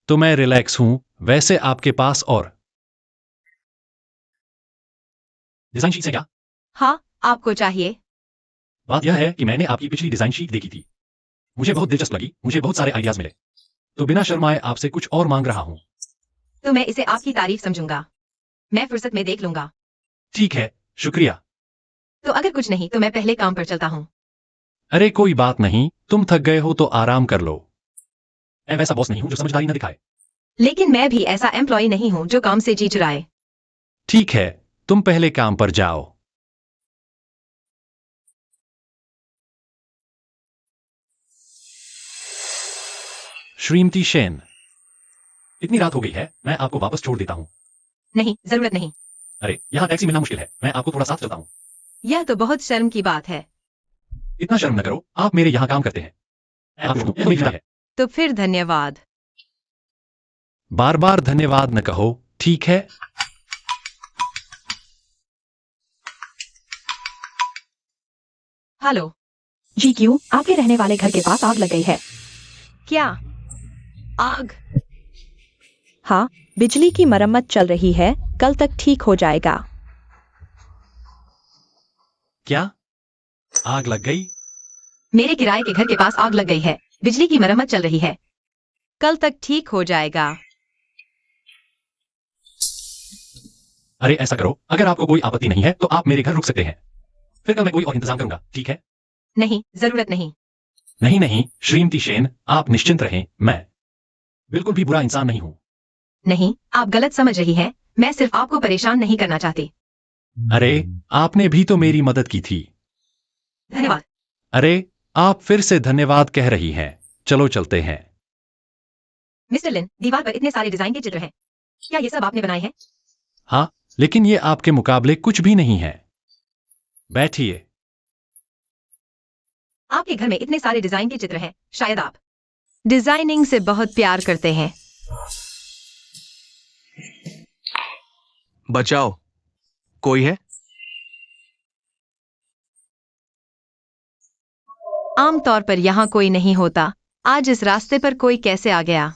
तो मैं रिलैक्स हूं। वैसे आपके पास और डिजाइन शीट है क्या? हाँ, आपको चाहिए? बात यह है कि मैंने आपकी पिछली डिजाइन शीट देखी थी, मुझे बहुत दिलचस्प लगी, मुझे बहुत सारे आइडियाज मिले, तो बिना शर्माए आपसे कुछ और मांग रहा हूं। तो मैं इसे आपकी तारीफ समझूंगा, मैं फुर्सत में देख लूंगा। ठीक है, शुक्रिया। तो अगर कुछ नहीं तो मैं पहले काम पर चलता हूँ। अरे कोई बात नहीं, तुम थक गए हो तो आराम कर लो। मैं वैसा बॉस नहीं हूं जो समझदारी न दिखाए। लेकिन मैं भी ऐसा एम्प्लॉय नहीं हूँ जो काम से जी चुराए। ठीक है, तुम पहले काम पर जाओ। श्रीमती शेन, इतनी रात हो गई है, मैं आपको वापस छोड़ देता हूं। नहीं, जरूरत नहीं। अरे यहाँ टैक्सी मिलना मुश्किल है, मैं आपको थोड़ा साथ चलता हूं। यह तो बहुत शर्म की बात है। इतना शर्म न करो, आप मेरे यहाँ काम करते हैं। मैं आपको छोड़ूं, यह मेरी जगह है। तो फिर धन्यवाद। बार बार धन्यवाद न कहो, ठीक है? हेलो। GQ, आपके रहने वाले घर के पास आग लग गई है। क्या? आग? हाँ, बिजली की मरम्मत चल रही है, कल तक ठीक हो जाएगा। क्या आग लग गई? मेरे किराए के घर के पास आग लग गई है, बिजली की मरम्मत चल रही है, कल तक ठीक हो जाएगा। अरे ऐसा करो, अगर आपको कोई आपत्ति नहीं है तो आप मेरे घर रुक सकते हैं, फिर कल मैं कोई और इंतजाम करूंगा, ठीक है? नहीं, जरूरत नहीं। नहीं नहीं श्रीमती शेन, आप निश्चिंत रहें, मैं बिल्कुल भी बुरा इंसान नहीं हूं। नहीं, आप गलत समझ रही हैं, मैं सिर्फ आपको परेशान नहीं करना चाहती। अरे आपने भी तो मेरी मदद की थी। धन्यवाद। अरे आप फिर से धन्यवाद कह रही हैं, चलो चलते हैं। मिस्टर लिन, दीवार पर इतने सारे डिजाइन के चित्र हैं, क्या ये सब आपने बनाए हैं? हाँ, लेकिन ये आपके मुकाबले कुछ भी नहीं है। बैठिए। आपके घर में इतने सारे डिजाइन के चित्र हैं, शायद आप डिजाइनिंग से बहुत प्यार करते हैं। बचाओ, कोई है? आमतौर पर यहाँ कोई नहीं होता, आज इस रास्ते पर कोई कैसे आ गया?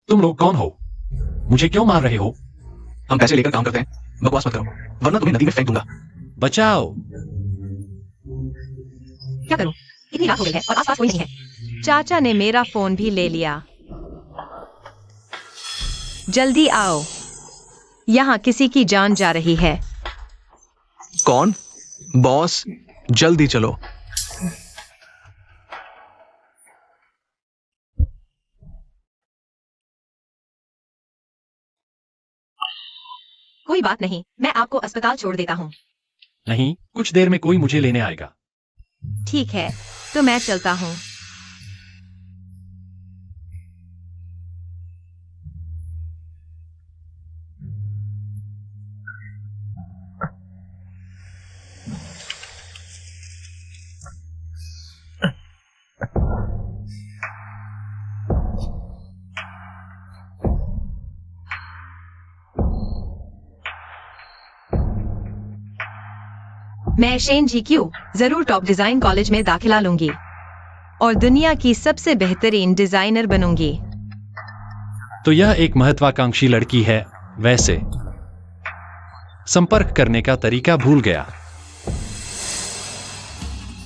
तुम लोग कौन हो? मुझे क्यों मार रहे हो? हम पैसे लेकर काम करते हैं, बकवास मत करो वरना तुम्हें नदी में फेंक दूंगा। बचाओ। क्या करूं? इतनी रात हो गई है और आसपास कोई नहीं है। चाचा ने मेरा फोन भी ले लिया। जल्दी आओ, यहाँ किसी की जान जा रही है। कौन? बॉस, जल्दी चलो। कोई बात नहीं, मैं आपको अस्पताल छोड़ देता हूँ। नहीं, कुछ देर में कोई मुझे लेने आएगा। ठीक है, तो मैं चलता हूँ। मैं शेन GQ जरूर टॉप डिजाइन कॉलेज में दाखिला लूंगी और दुनिया की सबसे बेहतरीन डिजाइनर बनूंगी। तो यह एक महत्वाकांक्षी लड़की है। वैसे संपर्क करने का तरीका भूल गया।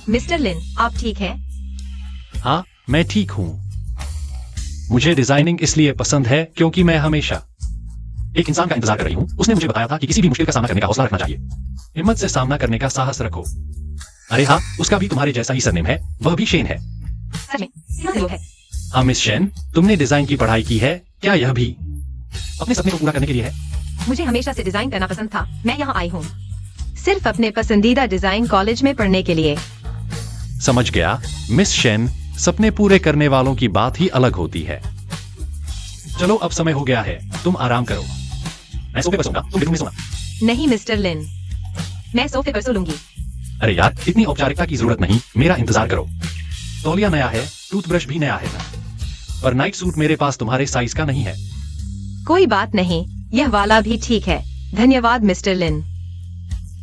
मिस्टर लिन, आप ठीक हैं? हाँ, मैं ठीक हूं। मुझे डिजाइनिंग इसलिए पसंद है क्योंकि मैं हमेशा एक इंसान का इंतजार कर रही हूं। उसने मुझे बताया था कि किसी भी मुश्किल का सामना करने का हौसला रखना चाहिए, हिम्मत से सामना करने का साहस रखो। अरे हाँ, उसका भी तुम्हारे जैसा ही सरनेम है, वह भी शेन है। सच में? कितना से लोग हैं? हाँ मिस शेन, तुमने डिजाइन की पढ़ाई की है, क्या यह भी अपने सपने को पूरा करने के लिए है? मुझे हमेशा से डिजाइन करना पसंद था। मैं यहाँ आई हूँ सिर्फ अपने पसंदीदा डिजाइन कॉलेज में पढ़ने के लिए। समझ गया मिस शेन, सपने पूरे करने वालों की बात ही अलग होती है। चलो अब समय हो गया है, तुम आराम करो। मैं सोफे पर सोऊंगा, तुम बेडरूम में सोना। नहीं मिस्टर लिन, मैं सोफे पर सो लूंगी। अरे यार, इतनी औपचारिकता की जरूरत नहीं, मेरा इंतजार करो। तौलिया नया है, टूथब्रश भी नया है, पर नाइट सूट मेरे पास तुम्हारे साइज का नहीं है। कोई बात नहीं, यह वाला भी ठीक है। धन्यवाद मिस्टर लिन।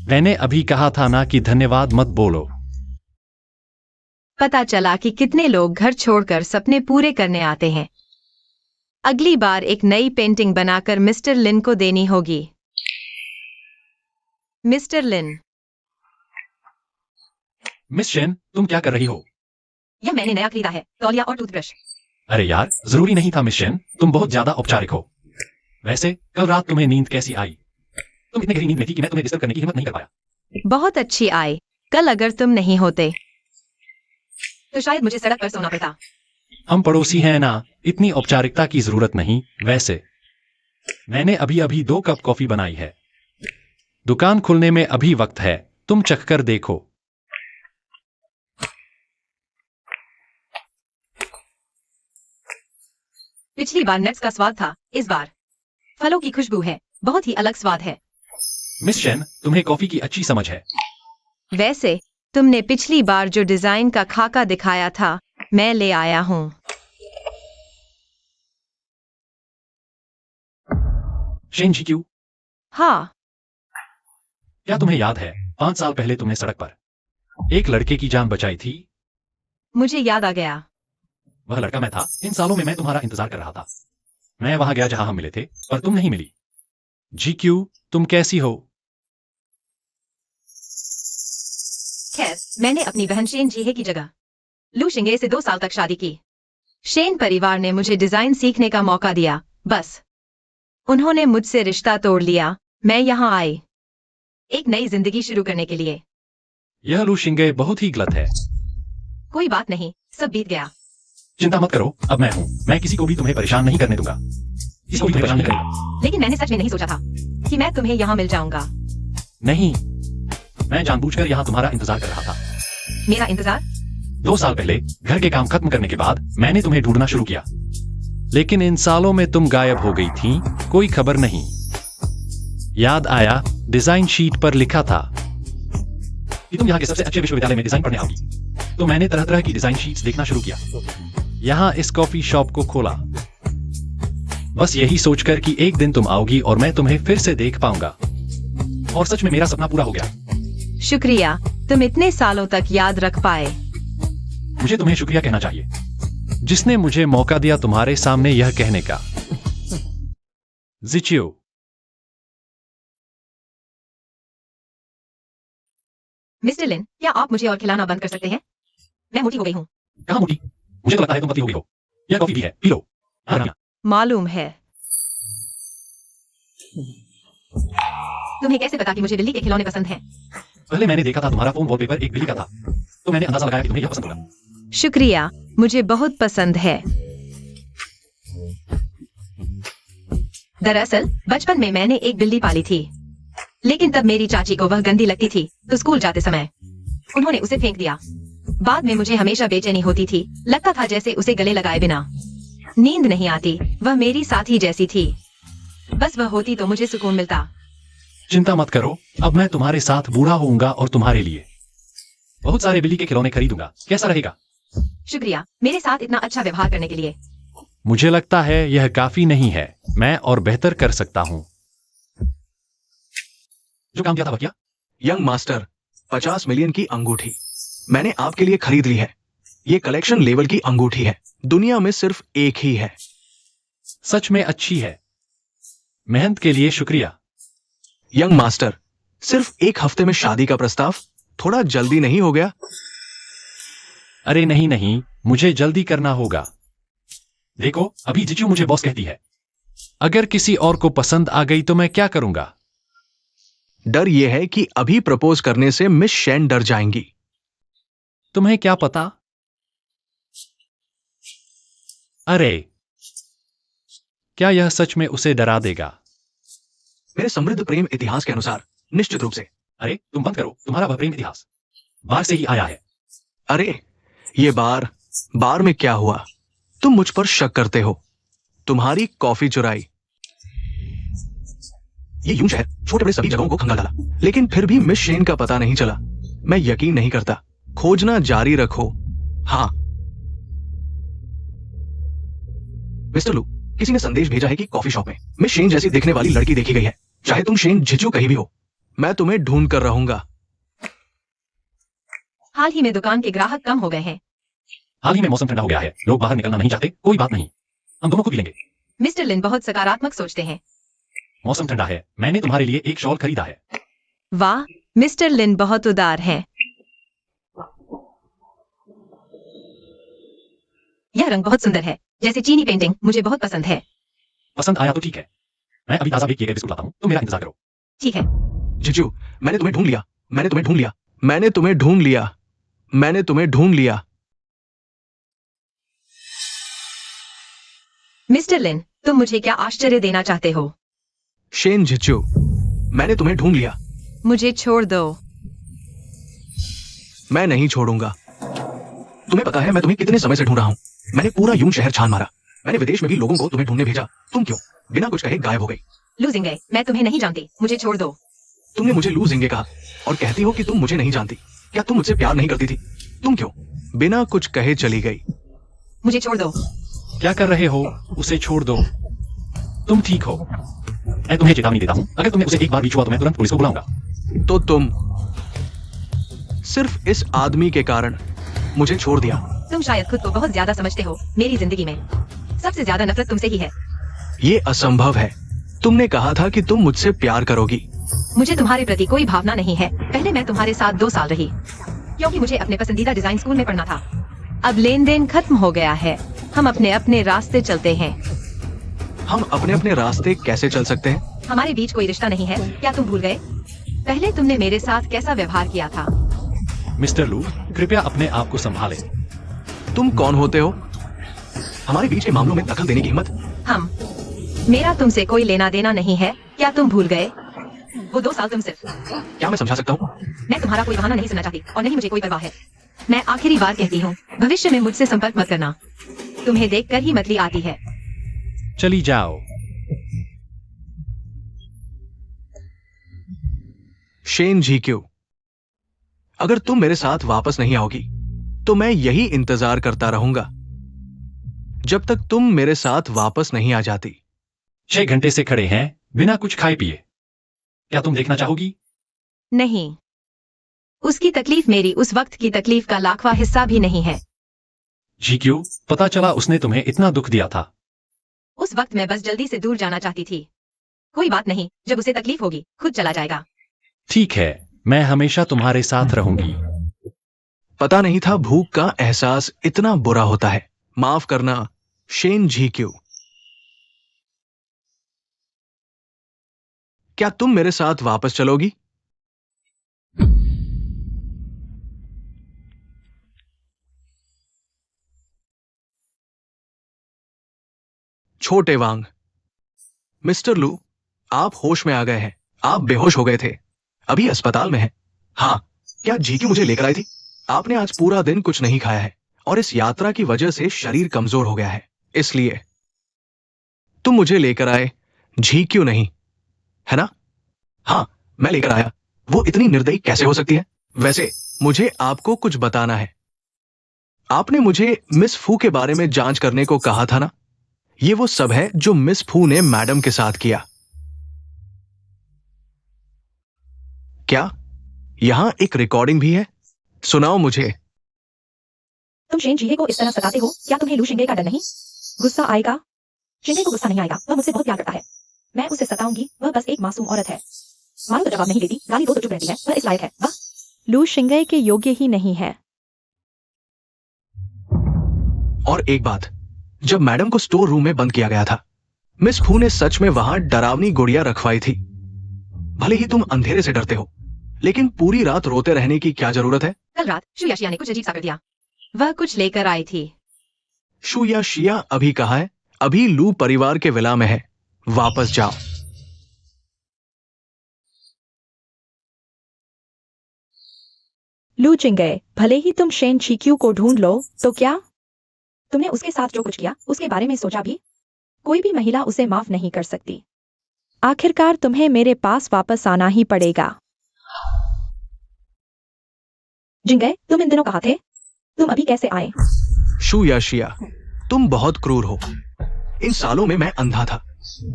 मैंने अभी कहा था ना कि धन्यवाद मत बोलो। पता चला कि कितने लोग घर छोड़कर सपने पूरे करने आते हैं। अगली बार एक नई पेंटिंग बनाकर मिस्टर लिन को देनी होगी। मिस्टर लिन। मिस शेन, तुम क्या कर रही हो? यह मैंने नया खरीदा है, तौलिया और टूथब्रश। अरे यार, जरूरी नहीं था मिस शेन, तुम बहुत ज्यादा औपचारिक हो। वैसे कल रात तुम्हें नींद कैसी आई? तुम इतने गहरी नींद में थी कि मैं तुम्हें डिस्टर्ब करने की हिम्मत नहीं कर पाया। बहुत अच्छी आई। कल अगर तुम नहीं होते तो शायद मुझे सड़क पर सोना पड़ता। हम पड़ोसी हैं ना, इतनी औपचारिकता की जरूरत नहीं। वैसे मैंने अभी अभी 2 कप कॉफी बनाई है। दुकान खुलने में अभी वक्त है, तुम चखकर देखो। पिछली बार नट्स का स्वाद था, इस बार फलों की खुशबू है। बहुत ही अलग स्वाद है। मिस शेन, तुम्हें कॉफी की अच्छी समझ है। वैसे तुमने पिछली बार जो डिजाइन का खाका दिखाया था, मैं ले आया हूँ। शेन जी क्यों? हाँ, क्या तुम्हें याद है 5 साल पहले तुमने सड़क पर एक लड़के की जान बचाई थी? मुझे याद आ गया। वह लड़का मैं था। इन सालों में मैं तुम्हारा इंतजार कर रहा था। मैं वहां गया जहां हम मिले थे, पर तुम नहीं मिली। जी क्यों, तुम कैसी हो? खैर, मैंने अपनी बहन शेन जीहे की जगह लू शिंगे से 2 साल तक शादी की। शेन परिवार ने मुझे डिजाइन सीखने का मौका दिया, बस उन्होंने मुझसे रिश्ता तोड़ लिया। मैं यहाँ आई एक नई जिंदगी शुरू करने के लिए। यह लू शिंगे बहुत ही गलत है। कोई बात नहीं, सब बीत गया। चिंता मत करो, अब मैं हूं। मैं किसी को भी तुम्हें परेशान नहीं करने दूंगा। किसी को भी तुम्हें परेशान नहीं करेगा। लेकिन मैंने सच में नहीं सोचा था कि मैं तुम्हें यहाँ मिल जाऊंगा। नहीं, मैं जानबूझकर यहाँ तुम्हारा इंतजार कर रहा था। मेरा इंतजार? 2 साल पहले घर के काम खत्म करने के बाद मैंने तुम्हें ढूंढना शुरू किया, लेकिन इन सालों में तुम गायब हो गई थी, कोई खबर नहीं। याद आया, डिजाइन शीट पर लिखा था कि तुम यहाँ के सबसे अच्छे विश्वविद्यालय में डिजाइन पढ़ने आओगी। तो मैंने तरह तरह की डिजाइन शीट्स देखना शुरू किया। यहाँ इस कॉफी शॉप को खोला, बस यही सोचकर कि एक दिन तुम आओगी और मैं तुम्हें फिर से देख पाऊंगा। और सच में मेरा सपना पूरा हो गया। शुक्रिया, तुम इतने सालों तक याद रख पाए। मुझे तुम्हें शुक्रिया कहना चाहिए, जिसने मुझे मौका दिया तुम्हारे सामने यह कहने का। जिचियो। मिस्टर लिन, क्या आप मुझे और खिलाना बंद कर सकते हैं? मैं मोटी हो गई हूँ। कहाँ मोटी? मुझे तो लगता है तुम पतली हो गई हो। यह कॉफी भी है, पी लो। हाँ, हाँ। मालूम है। तुम्हें कैसे पता कि मुझे बिल्ली के खिलौने पसंद हैं? पहले मैंने देखा था तुम्हारा फोन वॉलपेपर एक बिल्ली का था, तो मैंने अंदाजा लगाया कि तुम्हें यह पसंद होगा। शुक्रिया, मुझे बहुत पसंद है। दरअसल बचपन में मैंने एक बिल्ली पाली थी, लेकिन तब मेरी चाची को वह गंदी लगती थी, तो स्कूल जाते समय उन्होंने उसे फेंक दिया। बाद में मुझे हमेशा बेचैनी होती थी, लगता था जैसे उसे गले लगाए बिना नींद नहीं आती। वह मेरी साथी जैसी थी, बस वह होती तो मुझे सुकून मिलता। चिंता मत करो, अब मैं तुम्हारे साथ बूढ़ा होऊंगा और तुम्हारे लिए बहुत सारे बिल्ली के खिलौने खरीदूंगा। कैसा रहेगा? शुक्रिया, मेरे साथ इतना अच्छा व्यवहार करने के लिए। मुझे लगता है यह काफी नहीं है, मैं और बेहतर कर सकता हूँ। जो काम किया था वह किया? यंग मास्टर, 50 मिलियन की अंगूठी मैंने आपके लिए खरीद ली है। ये कलेक्शन लेवल की अंगूठी है, दुनिया में सिर्फ एक ही है। सच में अच्छी है, मेहनत के लिए शुक्रिया। यंग मास्टर, सिर्फ 1 हफ्ते में शादी का प्रस्ताव, थोड़ा जल्दी नहीं हो गया? अरे नहीं नहीं, मुझे जल्दी करना होगा। देखो, अभी जिजू मुझे बॉस कहती है। अगर किसी और को पसंद आ गई तो मैं क्या करूंगा? डर यह है कि अभी प्रपोज करने से मिस शेन डर जाएंगी। तुम्हें क्या पता? अरे, क्या यह सच में उसे डरा देगा? मेरे समृद्ध प्रेम इतिहास के अनुसार निश्चित रूप से। अरे तुम बंद करो, तुम्हारा वह प्रेम इतिहास बाहर से ही आया है। अरे ये बार में क्या हुआ? तुम मुझ पर शक करते हो। तुम्हारी कॉफी चुराई। ये यूं शहर छोटे बड़े सभी जगहों को खंगाल डाला, लेकिन फिर भी मिस शेन का पता नहीं चला। मैं यकीन नहीं करता। खोजना जारी रखो। हाँ मिस्टर लू, किसी ने संदेश भेजा है कि कॉफी शॉप में मिस शेन जैसी दिखने वाली लड़की देखी गई है। चाहे तुम शेन झिझू कहीं भी हो, मैं तुम्हें ढूंढ कर रहूंगा। हाल ही में दुकान के ग्राहक कम हो गए हैं। हाल ही में मौसम ठंडा हो गया है, लोग बाहर निकलना नहीं चाहते। कोई बात नहीं, हम दोनों को भी लेंगे। मिस्टर लिन बहुत सकारात्मक सोचते हैं। मौसम ठंडा है, मैंने तुम्हारे लिए एक शॉल खरीदा है। वाह, मिस्टर लिन बहुत उदार हैं। यह रंग बहुत सुंदर है, जैसे चीनी पेंटिंग। मुझे बहुत पसंद है। पसंद आया तो ठीक है, मैं अभी ताजा बेक किए गए बिस्कुट लाता हूँ, तुम मेरा इंतजार करो। ठीक है। जीजू, मैंने तुम्हें ढूंढ लिया। मैंने तुम्हें ढूंढ लिया। मैंने तुम्हें ढूंढ लिया। मैंने तुम्हें ढूंढ लिया। मिस्टर लिन, तुम मुझे क्या आश्चर्य देना चाहते हो? शेन झिझू, मैंने तुम्हें ढूंढ लिया। मुझे छोड़ दो। मैं नहीं छोड़ूंगा। तुम्हें पता है मैं तुम्हें कितने समय से ढूंढ रहा हूं। मैंने पूरा यूं शहर छान मारा। मैंने विदेश में भी लोगों को तुम्हें ढूंढने भेजा। तुम क्यों बिना कुछ कहे गायब हो गई? लूजिंग गए, मैं तुम्हें नहीं जानती। मुझे छोड़ दो। तुमने मुझे लू जिंगे कहा और कहती हो कि तुम मुझे नहीं जानती। क्या तुम मुझसे प्यार नहीं करती थी? तुम क्यों बिना कुछ कहे चली गई? मुझे छोड़ दो। क्या कर रहे हो? उसे छोड़ दो। तुम ठीक हो? मैं तुम्हें चेतावनी देता हूँ, अगर तुमने उसे एक बार भी छुआ तो मैं तुरंत पुलिस को बुलाऊंगा। तो तुम सिर्फ इस आदमी के कारण मुझे छोड़ दिया। तुम शायद खुद को बहुत ज्यादा समझते हो। मेरी जिंदगी में सबसे ज्यादा नफरत तुमसे ही है। ये असंभव है। तुमने कहा था कि तुम मुझसे प्यार करोगी। मुझे तुम्हारे प्रति कोई भावना नहीं है। पहले मैं तुम्हारे साथ 2 साल रही, क्योंकि मुझे अपने पसंदीदा डिजाइन स्कूल में पढ़ना था। अब लेन देन खत्म हो गया है। हम अपने अपने रास्ते चलते हैं। हम अपने अपने रास्ते कैसे चल सकते हैं? हमारे बीच कोई रिश्ता नहीं है। क्या तुम भूल गए? पहले तुमने मेरे साथ कैसा व्यवहार किया था? मिस्टर लू, कृपया अपने आप को संभालें। तुम कौन होते हो हमारे बीच के मामलों में दखल देने की हिम्मत? मेरा तुमसे कोई लेना देना नहीं है। क्या तुम भूल गए? वो 2 साल तुम सिर्फ। क्या मैं समझा सकता हूँ? मैं तुम्हारा कोई बहाना नहीं सुनना चाहती और नहीं मुझे कोई परवाह है। मैं आखिरी बार कहती हूँ, भविष्य में मुझसे संपर्क मत करना। तुम्हें देखकर ही मतली आती है। चली जाओ। शेन झीक्यू, अगर तुम मेरे साथ वापस नहीं आओगी तो मैं यही इंतजार करता रहूंगा जब तक तुम मेरे साथ वापस नहीं आ जाती। 6 घंटे से खड़े हैं बिना कुछ खाए पिए। क्या तुम देखना चाहोगी? नहीं, उसकी तकलीफ मेरी उस वक्त की तकलीफ का लाखवां हिस्सा भी नहीं है। जी क्यों? पता चला उसने तुम्हें इतना दुख दिया था। उस वक्त मैं बस जल्दी से दूर जाना चाहती थी। कोई बात नहीं, जब उसे तकलीफ होगी खुद चला जाएगा। ठीक है, मैं हमेशा तुम्हारे साथ रहूंगी। पता नहीं था भूख का एहसास इतना बुरा होता है। माफ करना शेन झीक्यू। क्या तुम मेरे साथ वापस चलोगी? छोटे वांग, मिस्टर लू, आप होश में आ गए हैं। आप बेहोश हो गए थे, अभी अस्पताल में हैं। हाँ, क्या झीक्यू मुझे लेकर आई थी? आपने आज पूरा दिन कुछ नहीं खाया है और इस यात्रा की वजह से शरीर कमजोर हो गया है, इसलिए तुम मुझे लेकर आए, झीक्यू नहीं, है ना? हाँ, मैं लेकर आया। वो इतनी निर्दयी कैसे हो सकती है? वैसे मुझे आपको कुछ बताना है। आपने मुझे मिस फू के बारे में जांच करने को कहा था ना? ये वो सब है जो मिस फू ने मैडम के साथ किया। क्या यहां एक रिकॉर्डिंग भी है? सुनाओ मुझे। तुम शेन जीहे को इस तरह सताते हो, क्या तुम्हें लू शिंगे का डर नहीं? गुस्सा आएगा? शिंगे को गुस्सा नहीं आएगा, वह मुझसे बहुत प्यार करता है। मैं उसे सताऊंगी, वह बस एक मासूम औरत है। मानो तो जवाब नहीं देती, गाली दो तो चुप रहती है, वह इस लायक है। वाह, लू शिंगे के योग्य ही नहीं है। और एक बात, जब मैडम को स्टोर रूम में बंद किया गया था, मिस फू ने सच में वहां डरावनी गुड़िया रखवाई थी। भले ही तुम अंधेरे से डरते हो, लेकिन पूरी रात रोते रहने की क्या जरूरत है? कल रात शुयाशिया ने कुछ अजीब सा कर दिया। वह कुछ लेकर आई थी। शू या शिया अभी कहाँ है? अभी लू परिवार के विला में है। वापस जाओ। लू चिंगे, भले ही तुम शेन चीक्यू को ढूंढ लो, तो क्या तुमने उसके साथ जो कुछ किया उसके बारे में सोचा भी? कोई भी महिला उसे माफ नहीं कर सकती। आखिरकार तुम्हें मेरे पास वापस आना ही पड़ेगा। जिंगे, तुम इन दिनों कहाँ थे? तुम अभी कैसे आए? शू या शिया, तुम बहुत क्रूर हो। इन सालों में मैं अंधा था।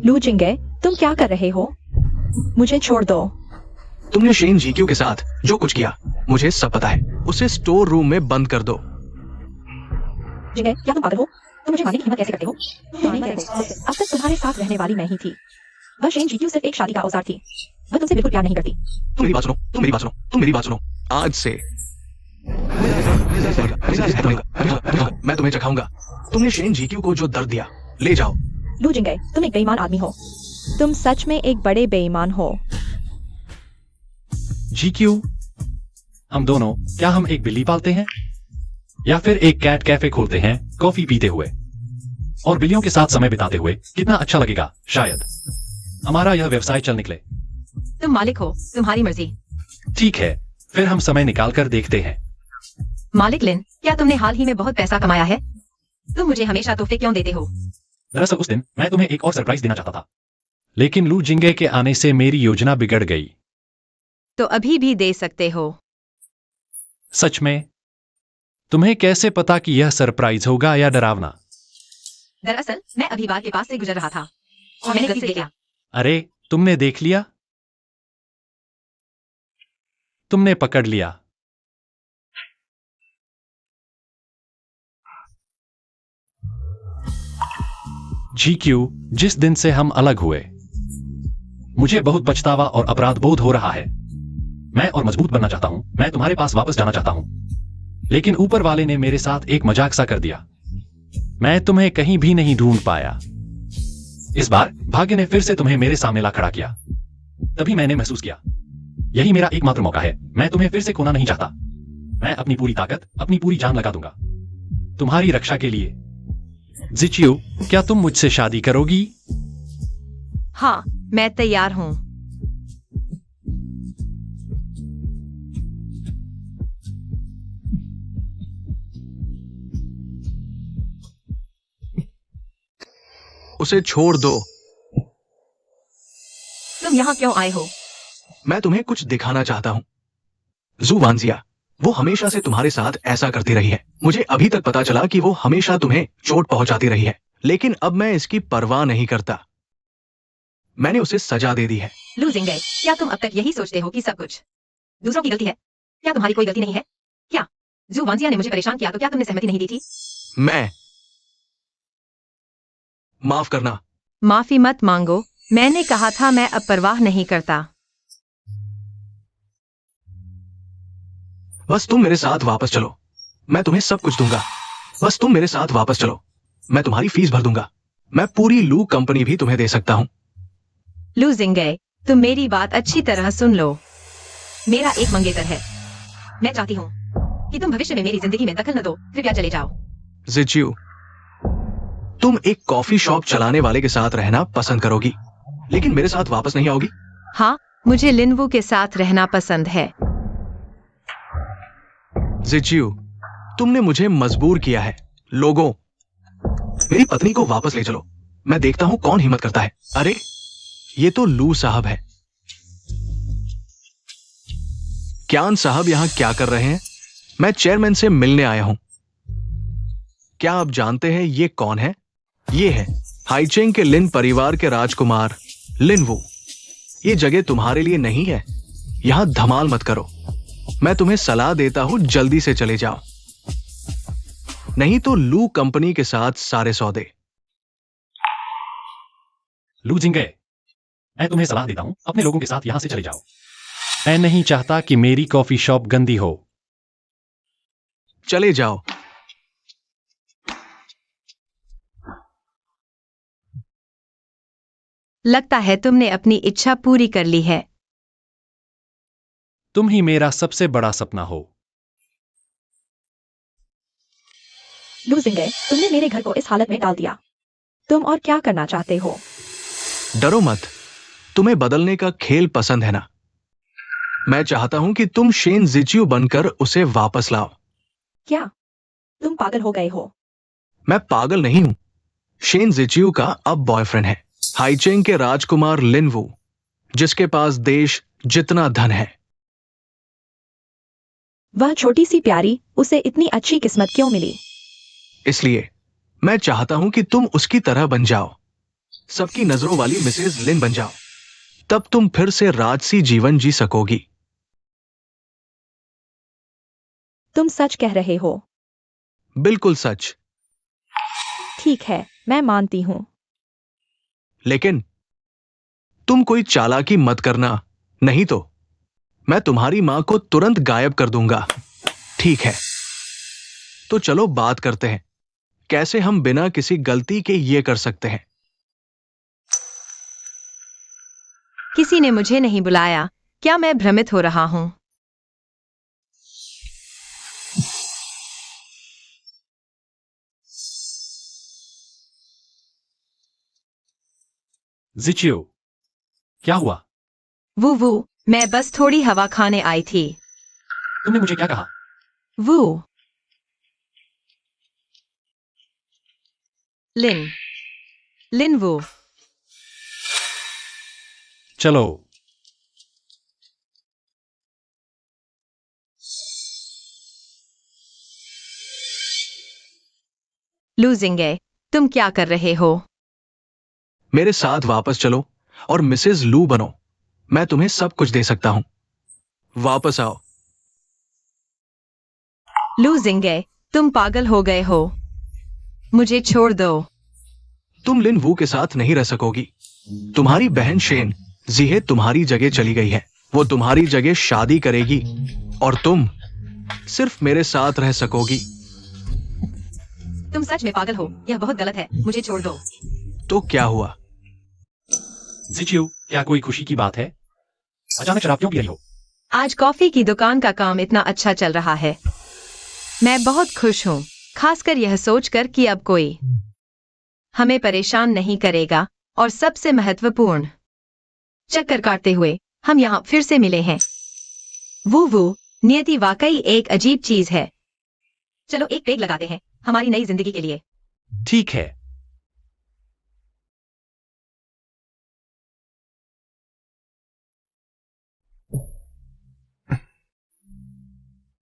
लू जिंगे, तुम क्या कर रहे हो? मुझे छोड़ दो। तुमने शेन जीक्यू के साथ जो कुछ किया मुझे सब पता है। उसे स्टोर रूम में बंद कर दो। जिंगे, क्या तुम पागल हो? तुम मुझे मारने की हिम्मत कैसे करते हो? तुम नहीं करते। अब तक तुम्हारे साथ रहने वाली मैं ही थी। वह शेन जीक्यू सिर्फ एक शादी का औजार थी। वह तुमसे बिल्कुल प्यार नहीं करती। तुम मेरी बात सुनो, तुम मेरी बात सुनो, तुम मेरी बात सुनो। आज से मैं तुम्हें चखाऊंगा। तुमने शेन जीक्यू को जो दर्द दिया, ले जाओ। लू जिंगे, तुम एक बेईमान आदमी हो। तुम सच में एक बड़े बेईमान हो। GQ, हम दोनों, क्या हम एक बिल्ली पालते हैं या फिर एक कैट कैफे खोलते हैं कॉफी पीते हुए और बिल्लियों के साथ समय बिताते हुए? कितना अच्छा लगेगा। शायद हमारा यह व्यवसाय चल निकले। तुम मालिक हो, तुम्हारी मर्जी। ठीक है, फिर हम समय निकाल कर देखते हैं। मालिक लिन, क्या तुमने हाल ही में बहुत पैसा कमाया है? तुम मुझे हमेशा तोहफे क्यों देते हो? दरअसल उस दिन मैं तुम्हें एक और सरप्राइज देना चाहता था, लेकिन लू जिंगे के आने से मेरी योजना बिगड़ गई। तो अभी भी दे सकते हो। सच में? तुम्हें कैसे पता कि यह सरप्राइज होगा या डरावना? दरअसल मैं अभी बार के पास से गुजर रहा था और मैंने गलती से देखा। अरे, तुमने देख लिया? तुमने पकड़ लिया। GQ, जिस दिन से हम अलग हुए मुझे बहुत पछतावा और अपराध बोध हो रहा है। मैं और मजबूत बनना चाहता हूं। मैं तुम्हारे पास वापस जाना चाहता हूं, लेकिन ऊपर वाले ने मेरे साथ एक मजाक सा कर दिया। मैं तुम्हें कहीं भी नहीं ढूंढ पाया। इस बार भाग्य ने फिर से तुम्हें मेरे सामने ला खड़ा किया। तभी मैंने महसूस किया, यही मेरा एकमात्र मौका है। मैं तुम्हें फिर से खोना नहीं चाहता। मैं अपनी पूरी ताकत, अपनी पूरी जान लगा दूंगा तुम्हारी रक्षा के लिए। जिचियो, क्या तुम मुझसे शादी करोगी? हाँ, मैं तैयार हूँ। उसे छोड़ दो। तुम यहाँ क्यों आए हो? मैं तुम्हें कुछ दिखाना चाहता हूँ। जू वांजिया, वो हमेशा से तुम्हारे साथ ऐसा करती रही है। मुझे अभी तक पता चला कि वो हमेशा तुम्हें चोट पहुंचाती रही है, लेकिन अब मैं इसकी परवाह नहीं करता। मैंने उसे सजा दे दी है। लू जिंगे, क्या तुम अब तक यही सोचते हो कि सब कुछ दूसरों की गलती है? क्या तुम्हारी कोई गलती नहीं है? क्या जू वांजिया ने मुझे परेशान किया तो क्या तुमने सहमति नहीं दी थी? मैं माफ करना। माफी मत मांगो। मैंने कहा था मैं अब परवाह नहीं करता। बस तुम मेरे साथ वापस चलो, मैं तुम्हें सब कुछ दूंगा। बस तुम मेरे साथ वापस चलो, मैं तुम्हारी फीस भर दूंगा। मैं पूरी लू कंपनी भी तुम्हें दे सकता हूं। लू जिंगे, तुम मेरी बात अच्छी तरह सुन लो। मेरा एक मंगेतर है। मैं चाहती हूँ कि तुम भविष्य में मेरी जिंदगी में दखल न दो। कृपया चले जाओ। जिचियो, तुम एक कॉफी शॉप चलाने वाले के साथ रहना पसंद करोगी, लेकिन मेरे साथ वापस नहीं आओगी। हाँ, मुझे लिनवू के साथ रहना पसंद है। जिचियो, तुमने मुझे मजबूर किया है। लोगों, मेरी पत्नी को वापस ले चलो। मैं देखता हूं कौन हिम्मत करता है। अरे, ये तो लू साहब है। क्यान साहब यहां क्या कर रहे हैं? मैं चेयरमैन से मिलने आया हूं। क्या आप जानते हैं ये कौन है? ये है हाइचेंग के लिन परिवार के राजकुमार लिनवू। ये जगह तुम्हारे लिए नहीं है। यहां धमाल मत करो। मैं तुम्हें सलाह देता हूं, जल्दी से चले जाओ, नहीं तो लू कंपनी के साथ सारे सौदे। लू जिंगे, मैं तुम्हें सलाह देता हूं, अपने लोगों के साथ यहां से चले जाओ। मैं नहीं चाहता कि मेरी कॉफी शॉप गंदी हो। चले जाओ। लगता है तुमने अपनी इच्छा पूरी कर ली है। तुम ही मेरा सबसे बड़ा सपना हो। लू जिंगे, तुमने मेरे घर को इस हालत में डाल दिया। तुम और क्या करना चाहते हो? डरो मत, तुम्हें बदलने का खेल पसंद है ना? मैं चाहता हूं कि तुम शेन जिचियो बनकर उसे वापस लाओ। क्या तुम पागल हो गए हो? मैं पागल नहीं हूं। शेन जिचियो का अब बॉयफ्रेंड है हाइचेंग के राजकुमार लिन वू, जिसके पास देश जितना धन है। वह छोटी सी प्यारी, उसे इतनी अच्छी किस्मत क्यों मिली? इसलिए मैं चाहता हूं कि तुम उसकी तरह बन जाओ, सबकी नजरों वाली मिसेज लिन बन जाओ। तब तुम फिर से राजसी जीवन जी सकोगी। तुम सच कह रहे हो? बिल्कुल सच। ठीक है, मैं मानती हूं। लेकिन तुम कोई चालाकी मत करना, नहीं तो मैं तुम्हारी मां को तुरंत गायब कर दूंगा। ठीक है, तो चलो बात करते हैं, कैसे हम बिना किसी गलती के ये कर सकते हैं। किसी ने मुझे नहीं बुलाया। क्या मैं भ्रमित हो रहा हूं? जिचियो, क्या हुआ? वो मैं बस थोड़ी हवा खाने आई थी। तुमने मुझे क्या कहा? वो लिन लिन वो चलो। लूजिंगे, तुम क्या कर रहे हो? मेरे साथ वापस चलो और मिसेज लू बनो। मैं तुम्हें सब कुछ दे सकता हूं। वापस आओ। लूजिंगे, तुम पागल हो गए हो। मुझे छोड़ दो। तुम लिन वू के साथ नहीं रह सकोगी। तुम्हारी बहन शेन जीहे तुम्हारी जगह चली गई है। वो तुम्हारी जगह शादी करेगी और तुम सिर्फ मेरे साथ रह सकोगी। तुम सच में पागल हो। यह बहुत गलत है। मुझे छोड़ दो। तो क्या हुआ? जिचियो, क्या कोई खुशी की बात है? अचानक शराब क्यों पी रही हो? आज कॉफी की दुकान का काम इतना अच्छा चल रहा है। मैं बहुत खुश हूँ, खासकर यह सोचकर कि अब कोई हमें परेशान नहीं करेगा। और सबसे महत्वपूर्ण, चक्कर काटते हुए हम यहाँ फिर से मिले हैं। वो नियति वाकई एक अजीब चीज है। चलो एक पेग लगाते हैं हमारी नई जिंदगी के लिए। ठीक है।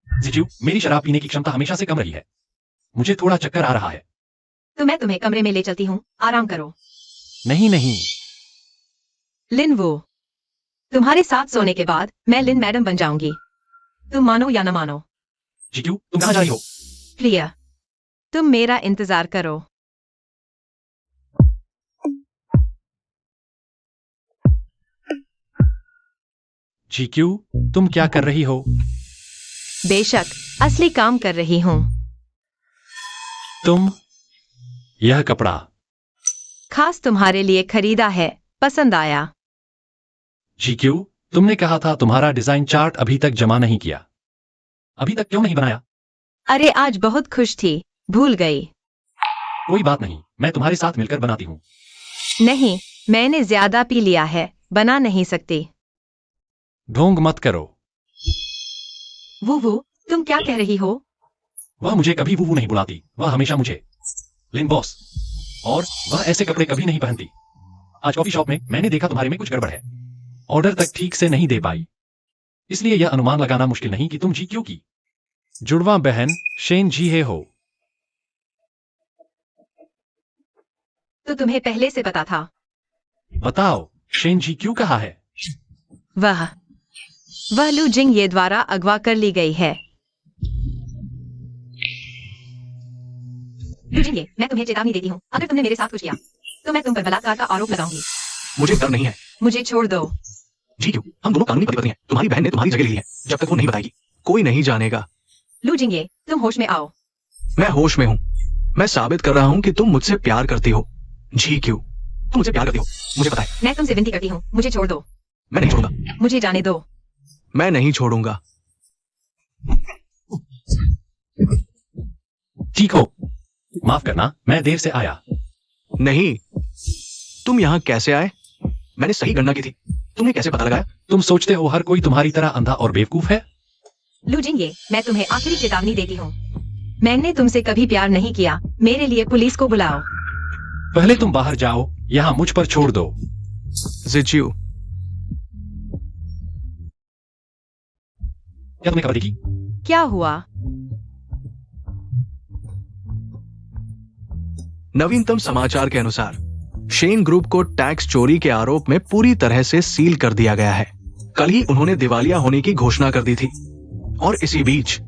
जिचियो, मेरी शराब पीने की क्षमता हमेशा से कम रही है। मुझे थोड़ा चक्कर आ रहा है। तो मैं तुम्हें कमरे में ले चलती हूँ, आराम करो। नहीं नहीं। लिन वो, तुम्हारे साथ सोने के बाद मैं लिन मैडम बन जाऊंगी। तुम मानो या न मानो। जिचियो, तुम कहां जा रही हो? प्रिया, तुम मेरा इंतजार करो। जिचियो, तुम क्या कर रही हो? बेशक, असली काम कर रही हूँ। तुम, यह कपड़ा खास तुम्हारे लिए खरीदा है, पसंद आया। जिचियो, तुमने कहा था तुम्हारा डिजाइन चार्ट अभी तक जमा नहीं किया। अभी तक क्यों नहीं बनाया? अरे आज बहुत खुश थी, भूल गई। कोई बात नहीं, मैं तुम्हारे साथ मिलकर बनाती हूँ। नहीं, मैंने ज्यादा पी लिया है, बना नहीं सकती। ढोंग मत करो। वो तुम क्या कह रही हो? वह मुझे कभी वू नहीं बुलाती। वह हमेशा मुझे लिन बॉस, और वह ऐसे कपड़े कभी नहीं पहनती। आज कॉफी शॉप में मैंने देखा तुम्हारे में कुछ गड़बड़ है। ऑर्डर तक ठीक से नहीं दे पाई, इसलिए यह अनुमान लगाना मुश्किल नहीं कि तुम जी क्यों की जुड़वा बहन शेन जी है हो। तो तुम्हें पहले से पता था? बताओ, शेन जी क्यों कहा है? वह लू जिंग ये द्वारा अगवा कर ली गई है। लू जिंग ये, मैं तुम्हें चेतावनी देती हूँ, अगर तुमने मेरे साथ कुछ किया तो मैं तुम पर बलात्कार का आरोप लगाऊंगी। मुझे डर नहीं है। मुझे छोड़ दो। जी क्यों? हम दोनों कानूनी पति पत्नी हैं। तुम्हारी बहन ने तुम्हारी जगह ली है। जब तक वो नहीं बताएगी कोई नहीं जानेगा। लू जिंग ये, तुम होश में आओ। मैं होश में हूँ। मैं साबित कर रहा हूँ कि तुम मुझसे प्यार करती हो। जी क्यों? तुम मुझसे प्यार करती हो, मुझे पता है। मैं तुमसे विनती करती हूँ, मुझे छोड़ दो। मैं नहीं छोड़ूंगा। मुझे जाने दो। मैं नहीं छोड़ूंगा। ठीक हो, माफ करना, मैं देर से आया। नहीं, तुम यहाँ कैसे आए? मैंने सही गणना की थी। तुमने कैसे पता लगाया? तुम सोचते हो हर कोई तुम्हारी तरह अंधा और बेवकूफ है? लू जिंगे, मैं तुम्हें आखिरी चेतावनी देती हूँ। मैंने तुमसे कभी प्यार नहीं किया। मेरे लिए पुलिस को बुलाओ। पहले तुम बाहर जाओ, यहाँ मुझ पर छोड़ दो। जिज्यू, क्या तुमने खबर देखी? क्या हुआ? नवीनतम समाचार के अनुसार शेन ग्रुप को टैक्स चोरी के आरोप में पूरी तरह से सील कर दिया गया है। कल ही उन्होंने दिवालिया होने की घोषणा कर दी थी। और इसी बीच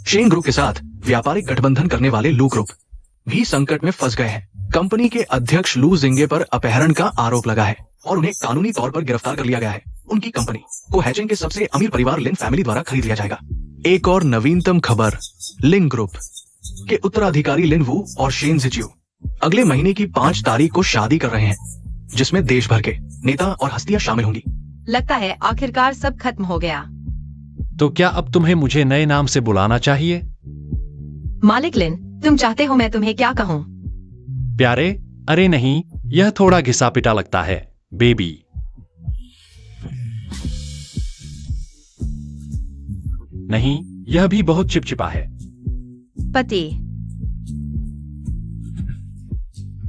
शेन ग्रुप के साथ व्यापारिक गठबंधन करने वाले लू ग्रुप भी संकट में फंस गए हैं। कंपनी के अध्यक्ष लू जिंगे पर अपहरण का आरोप लगा है और उन्हें कानूनी तौर पर गिरफ्तार कर लिया गया है। उनकी कंपनी को हैचेंग के सबसे अमीर परिवार लिन फैमिली द्वारा खरीद लिया जाएगा। एक और नवीनतम खबर, लिन ग्रुप के उत्तराधिकारी लिन वू और शेन जिज्यू अगले महीने की 5 तारीख को शादी कर रहे हैं, जिसमें देश भर के नेता और हस्तियां शामिल होंगी। लगता है आखिरकार सब खत्म हो गया। तो क्या अब तुम्हें मुझे नए नाम से बुलाना चाहिए? मालिक लिन, तुम चाहते हो मैं तुम्हें क्या कहूँ? प्यारे? अरे नहीं, यह थोड़ा घिसा पिटा लगता है, बेबी। नहीं, यह भी बहुत चिपचिपा है। पति।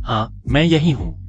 हाँ, मैं यही हूँ।